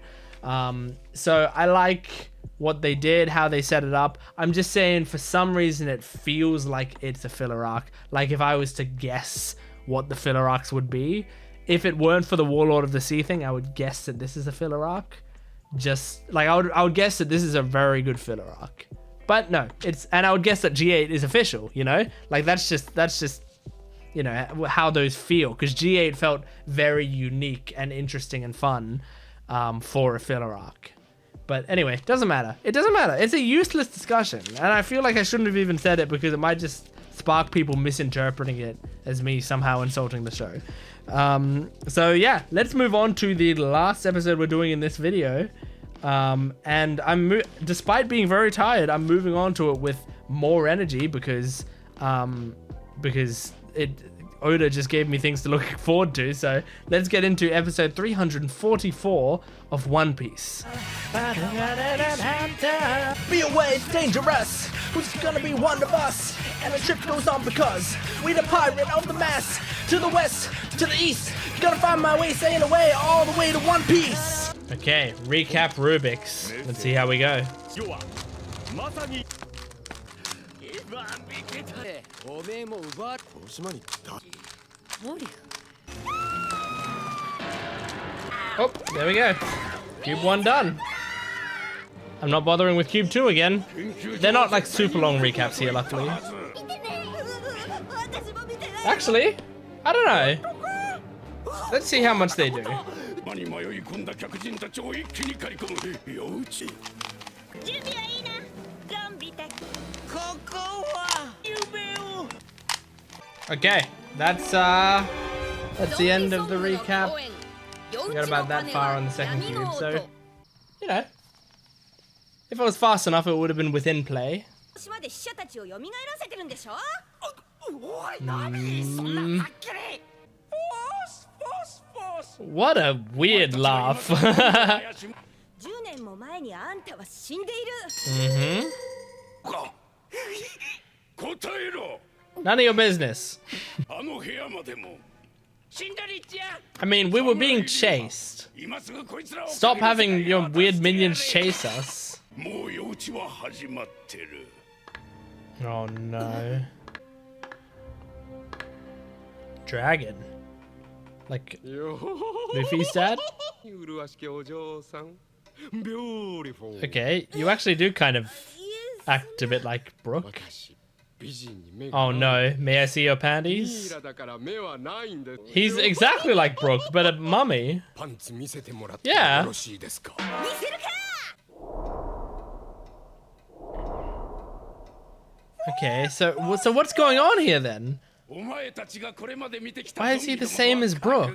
So I like what they did, how they set it up. I'm just saying, for some reason, it feels like it's a filler arc. Like if I was to guess what the filler arcs would be, if it weren't for the Warlord of the Sea thing, I would guess that this is a filler arc. Just like I would guess that this is a very good filler arc. But no, and I would guess that G8 is official, you know? Like that's just you know, how those feel, because G8 felt very unique and interesting and fun for a filler arc. But anyway, doesn't matter. It doesn't matter. It's a useless discussion, and I feel like I shouldn't have even said it because it might just spark people misinterpreting it as me somehow insulting the show. So yeah, let's move on to the last episode we're doing in this video. And despite being very tired, I'm moving on to it with more energy because Oda just gave me things to look forward to. So let's get into episode 344 of One Piece. Be away, it's dangerous. Who's gonna be one of us? And the trip goes on because we the pirate of the mass. To the west, to the east, gonna find my way, sailing away all the way to One Piece. Okay, recap Rubik's. Let's see how we go. Oh, there we go. Cube 1 done. I'm not bothering with Cube 2 again. They're not like super long recaps here, luckily. Actually, I don't know. Let's see how much they do. Okay, that's the end of the recap. We got about that far on the second cube, so you know, if it was fast enough, it would have been within play. What a weird laugh. None of your business. I mean, we were being chased. Stop having your weird minions chase us. Oh no. Dragon. Like Luffy's dad? Okay, you actually do kind of act a bit like Brook. Oh no, may I see your panties? He's exactly like Brook, but a mummy. Yeah. Okay, so what's going on here then? Why is he the same as Brook?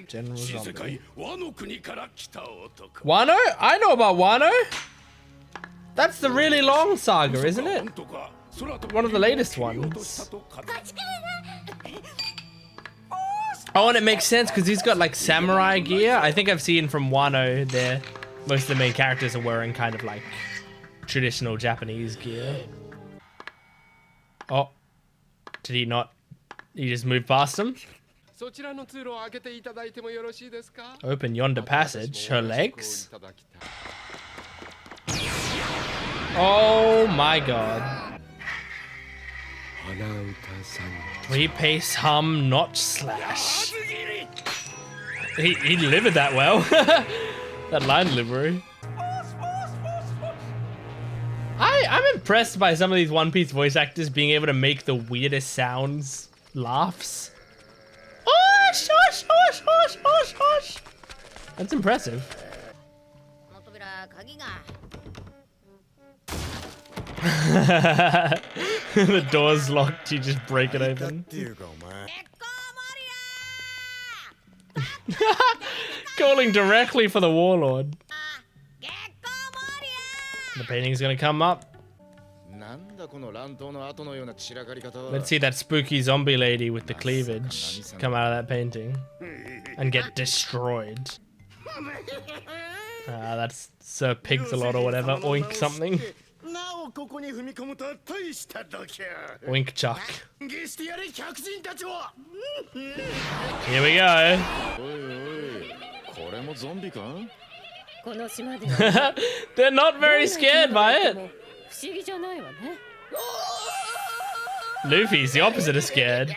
General Zombie. Wano? I know about Wano. That's the really long saga, isn't it? One of the latest ones. Oh, and it makes sense because he's got like samurai gear. I think I've seen from Wano there, most of the main characters are wearing kind of like traditional Japanese gear. Oh, did he not? He just moved past him. Open yonder passage. Her legs. Oh my god. 3-pace hum notch slash. He delivered that well. That line delivery. I'm impressed by some of these One Piece voice actors being able to make the weirdest sounds laughs. Oh, shush, hush, hush, hush, hush. That's impressive. The door's locked, you just break it open. Calling directly for the Warlord. The painting's gonna come up. Let's see that spooky zombie lady with the cleavage come out of that painting and get destroyed. That's Sir Pigs-a-Lot or whatever. Oink something. Wink chuck. Here we go. They're not very scared by it. Luffy's the opposite of scared.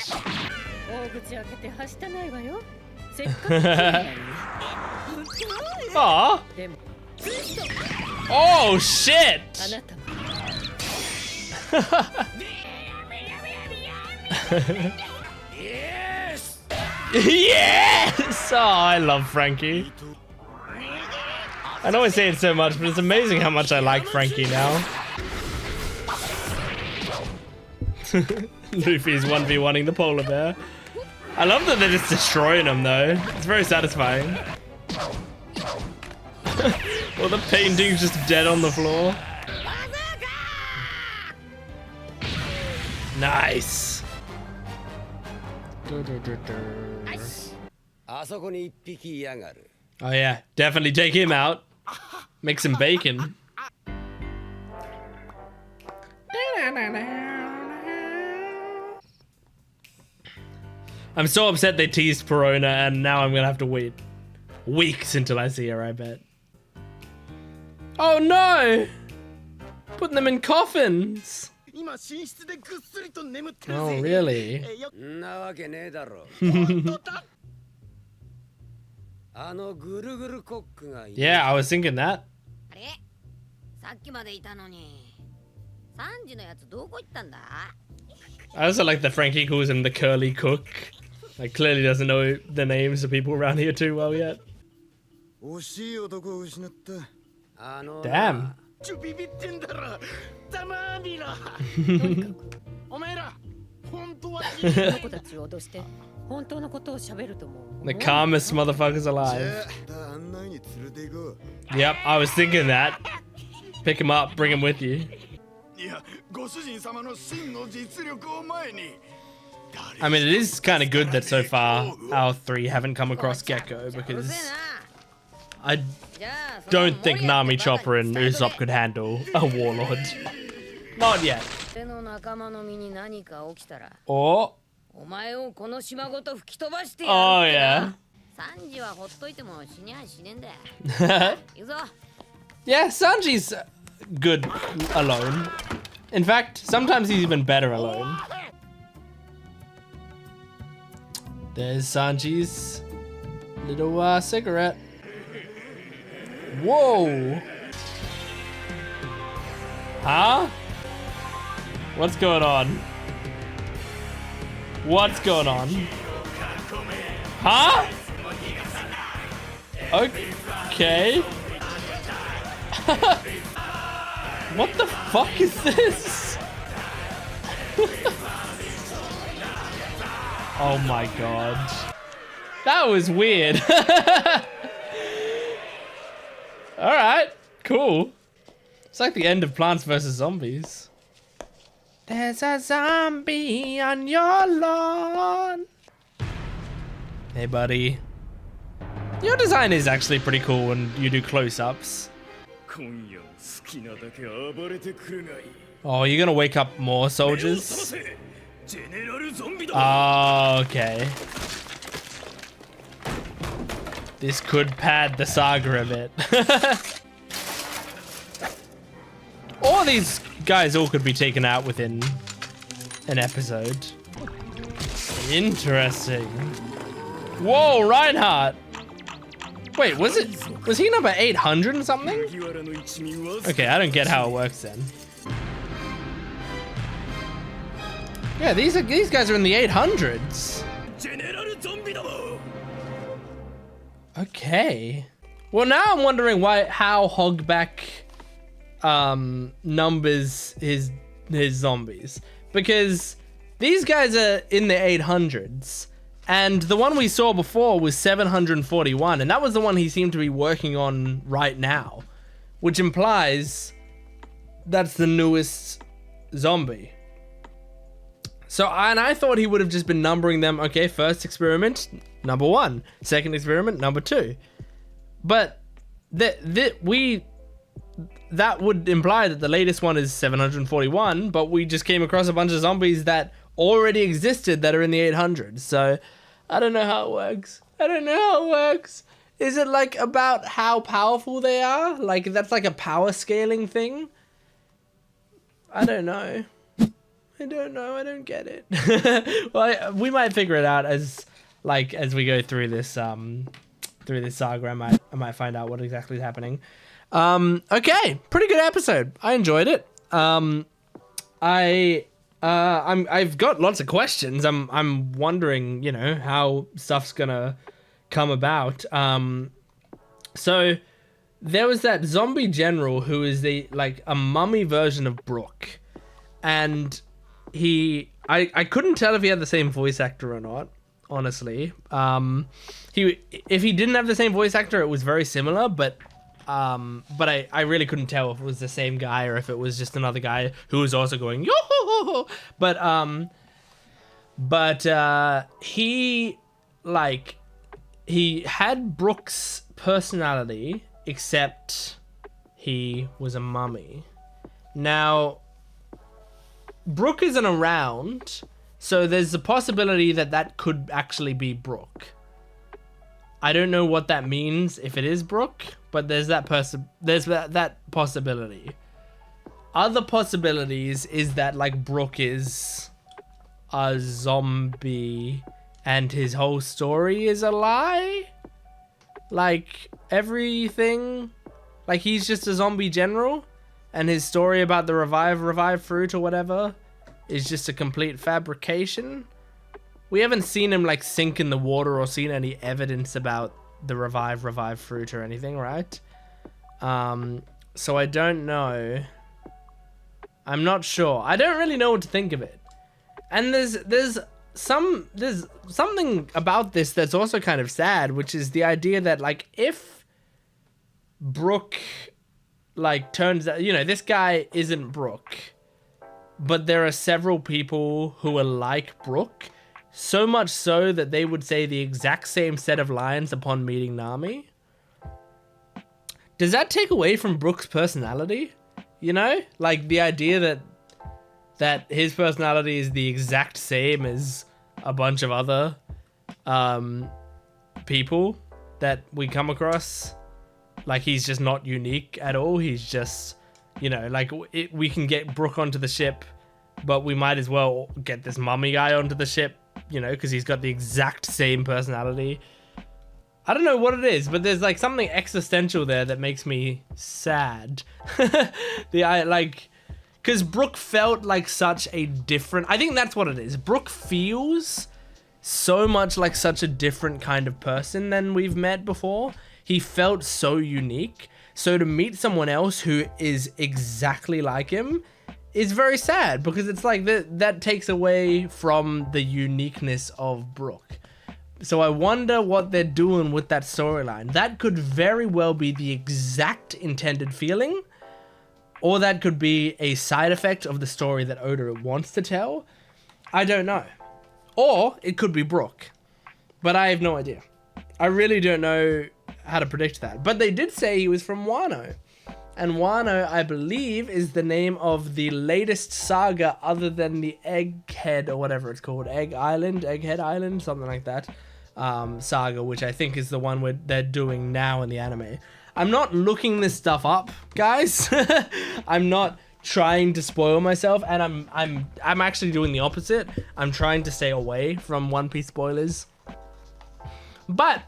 Aww. Oh shit! Yes! Yes! Oh, I love Franky. I know I say it so much, but it's amazing how much I like Franky now. Luffy's 1v1ing the polar bear. I love that they're just destroying him though. It's very satisfying. Well, the painting's just dead on the floor. Nice. Oh yeah, definitely take him out. Make some bacon. I'm so upset they teased PERONA and now I'm gonna have to wait weeks until I see her, I bet. Oh no! Putting them in coffins! Oh really? Yeah, I was thinking that. I also like that Franky calls him the curly cook. Like, clearly doesn't know the names of people around here too well yet. Damn. The calmest motherfuckers alive. Yep, I was thinking that. Pick him up, bring him with you. I mean, it is kind of good that so far our three haven't come across Gecko, because I don't think Nami, Chopper, and Usopp could handle a Warlord. Not yet. Or... Oh yeah. Yeah, Sanji's good alone. In fact, sometimes he's even better alone. There's Sanji's little cigarette. Whoa! Huh? What's going on? What's going on? Huh? Okay. What the fuck is this? Oh my god. That was weird. Alright, cool. It's like the end of Plants vs. Zombies. There's a zombie on your lawn. Hey, buddy. Your design is actually pretty cool when you do close-ups. Oh, you're gonna wake up more soldiers? Oh, okay. This could pad the saga a bit. Or these guys all could be taken out within an episode. Interesting. Whoa, Reinhardt. Wait, was he number 800 and something? Okay, I don't get how it works then. Yeah, these guys are in the 800s. Okay. Well, now I'm wondering how Hogback numbers his zombies, because these guys are in the 800s. And the one we saw before was 741, and that was the one he seemed to be working on right now, which implies that's the newest zombie. So, and I thought he would have just been numbering them. Okay, first experiment, number 1. Second experiment, number 2. But that would imply that the latest one is 741, but we just came across a bunch of zombies that already existed that are in the 800s. So I don't know how it works. Is it like about how powerful they are? Like that's like a power scaling thing? I don't know. I don't get it. Well, we might figure it out as we go through this saga. I might find out what exactly is happening. Okay, pretty good episode. I enjoyed it. I've got lots of questions. I'm wondering, how stuff's gonna come about. So there was that zombie general who is a mummy version of Brook, and I couldn't tell if he had the same voice actor or not, honestly. If he didn't have the same voice actor, it was very similar, but I really couldn't tell if it was the same guy or if it was just another guy who was also going yo. But he had Brook's personality, except he was a mummy. Now Brook isn't around, so there's a possibility that could actually be Brook. I don't know what that means if it is Brook, but there's that possibility. Other possibilities is that Brook is a zombie and his whole story is a lie. Everything, he's just a zombie general, and his story about the revive fruit or whatever is just a complete fabrication. We haven't seen him sink in the water or seen any evidence about the revive fruit or anything, right? So I don't know. I'm not sure. I don't really know what to think of it. And there's something about this that's also kind of sad, which is the idea that if Brook turns out, this guy isn't Brook, but there are several people who are like Brook, so much so that they would say the exact same set of lines upon meeting Nami. Does that take away from Brook's personality? The idea that his personality is the exact same as a bunch of other people that we come across. He's just not unique at all. He's just, we can get Brook onto the ship, but we might as well get this mummy guy onto the ship, because he's got the exact same personality. I don't know what it is, but there's something existential there that makes me sad. Because Brook felt such a different, I think that's what it is. Brook feels so much like such a different kind of person than we've met before. He felt so unique. So to meet someone else who is exactly like him is very sad because it's like that takes away from the uniqueness of Brook. So I wonder what they're doing with that storyline. That could very well be the exact intended feeling, or that could be a side effect of the story that Oda wants to tell. I don't know. Or it could be Brook, but I have no idea. I really don't know how to predict that. But they did say he was from Wano. And Wano, I believe, is the name of the latest saga other than the Egghead or whatever it's called. Egghead Island, something like that. Saga, which I think is the one they're doing now in the anime. I'm not looking this stuff up, guys. I'm not trying to spoil myself, and I'm actually doing the opposite. I'm trying to stay away from One Piece spoilers. But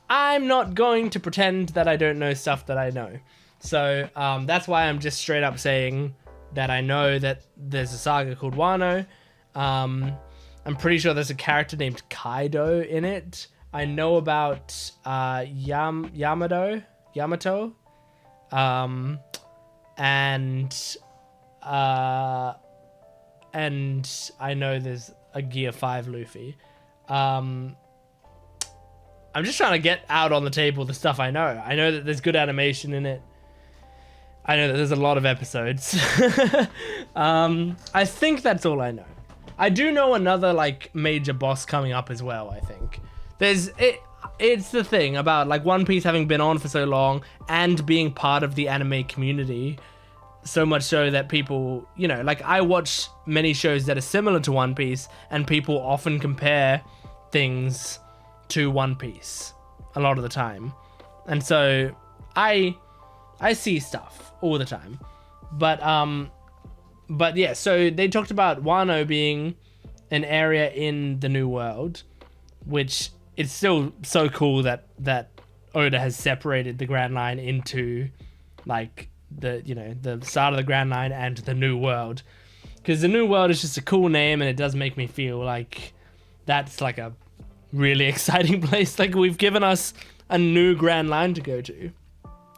I'm not going to pretend that I don't know stuff that I know. So that's why I'm just straight up saying that I know that there's a saga called Wano. I'm pretty sure there's a character named Kaido in it. I know about Yamato. And I know there's a Gear 5 Luffy. I'm just trying to get out on the table the stuff I know. I know that there's good animation in it. I know that there's a lot of episodes. I think that's all I know. I do know another like major boss coming up as well, I think. It's the thing about like One Piece having been on for so long and being part of the anime community, so much so that people, you know, like I watch many shows that are similar to One Piece and people often compare things to One Piece a lot of the time. And so I see stuff all the time. But yeah, so they talked about Wano being an area in the New World, which it's still so cool that Oda has separated the Grand Line into like the start of the Grand Line and the New World, because the New World is just a cool name and it does make me feel like that's like a really exciting place. Like we've given us a new Grand Line to go to.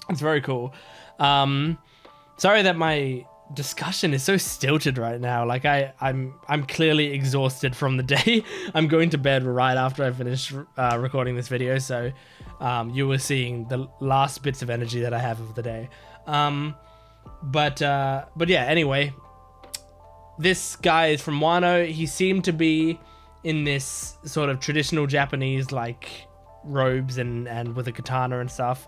It's very cool. Sorry that my discussion is so stilted right now. Like I'm clearly exhausted from the day. I'm going to bed right after I finish recording this video, so you were seeing the last bits of energy that I have of the day. But yeah, anyway, this guy is from Wano. He seemed to be in this sort of traditional Japanese like robes and with a katana and stuff,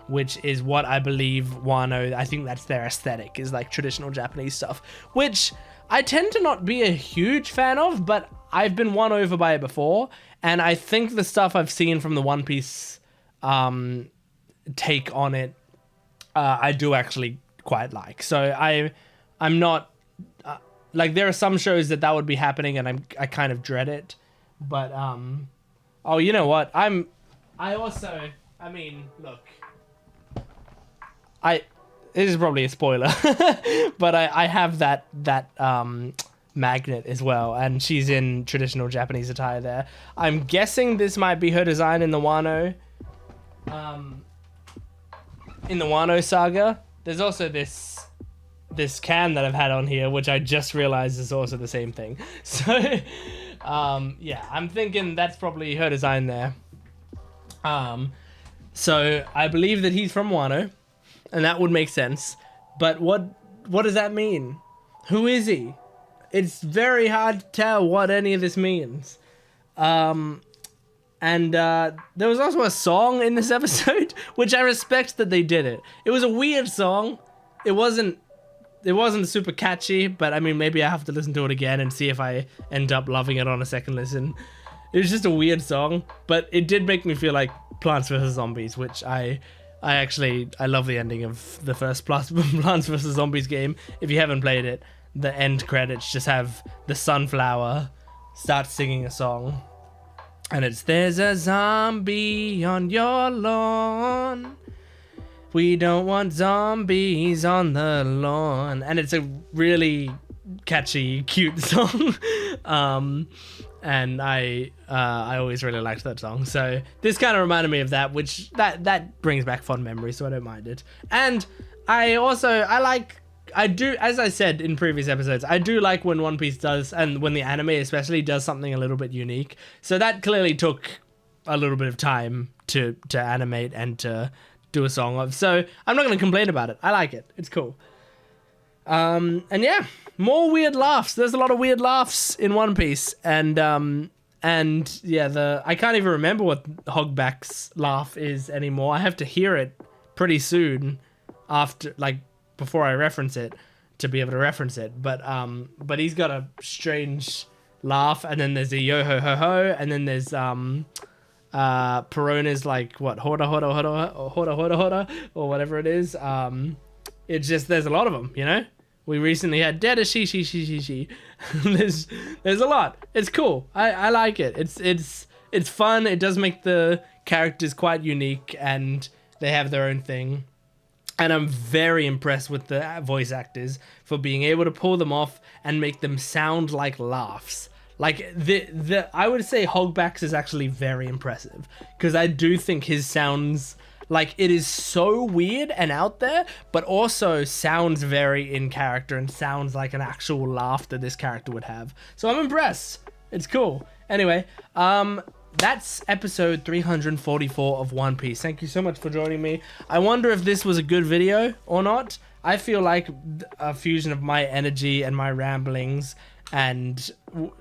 which is what I believe Wano, I think that's their aesthetic, is like traditional Japanese stuff, which I tend to not be a huge fan of, but I've been won over by it before, and I think the stuff I've seen from the One Piece take on it, I do actually quite like. So I'm not, like there are some shows that would be happening and I kind of dread it, but oh, you know what, look, this is probably a spoiler, but I have that magnet as well, and she's in traditional Japanese attire there. I'm guessing this might be her design in the Wano saga. There's also this can that I've had on here, which I just realized is also the same thing. So yeah, I'm thinking that's probably her design there. So I believe that he's from Wano, and that would make sense. But what does that mean? Who is he? It's very hard to tell what any of this means. And there was also a song in this episode, which I respect that they did it. It was a weird song. It wasn't super catchy, but I mean, maybe I have to listen to it again and see if I end up loving it on a second listen. It was just a weird song, but it did make me feel like Plants vs. Zombies, which I love the ending of the first Plants vs. Zombies game. If you haven't played it, the end credits just have the sunflower start singing a song. And it's, there's a zombie on your lawn. We don't want zombies on the lawn. And it's a really catchy, cute song. And I always really liked that song. So this kind of reminded me of that, which that brings back fond memories, so I don't mind it. And I like do, as I said in previous episodes, I do like when One Piece does, and when the anime especially does something a little bit unique. So that clearly took a little bit of time to animate and to do a song of. So I'm not going to complain about it. I like it. It's cool. And yeah, more weird laughs. There's a lot of weird laughs in One Piece, and yeah, I can't even remember what Hogback's laugh is anymore. I have to hear it pretty soon after, like, before I reference it to be able to reference it. But he's got a strange laugh, and then there's a yo ho ho ho, and then there's Perona's like what horahora or whatever it is. It's just there's a lot of them, you know. We recently had Deda she. There's a lot. It's cool. I like it. It's fun. It does make the characters quite unique, and they have their own thing. And I'm very impressed with the voice actors for being able to pull them off and make them sound like laughs. Like I would say Hogback's is actually very impressive, because I do think his sounds like it is so weird and out there, but also sounds very in character and sounds like an actual laugh that this character would have. So I'm impressed. It's cool. Anyway, that's episode 344 of One Piece. Thank you so much for joining me. I wonder if this was a good video or not. I feel like a fusion of my energy and my ramblings and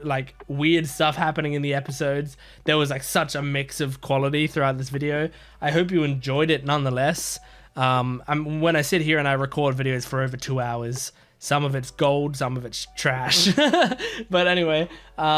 like weird stuff happening in the episodes. There was like such a mix of quality throughout this video. I hope you enjoyed it nonetheless. When I sit here and I record videos for over 2 hours, some of it's gold, some of it's trash. But anyway,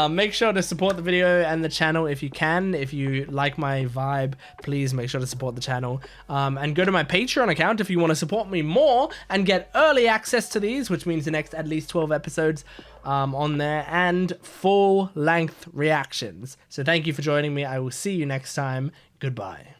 make sure to support the video and the channel if you can. If you like my vibe, please make sure to support the channel. And go to my Patreon account if you want to support me more and get early access to these, which means the next at least 12 episodes on there, and full-length reactions. So thank you for joining me. I will see you next time. Goodbye.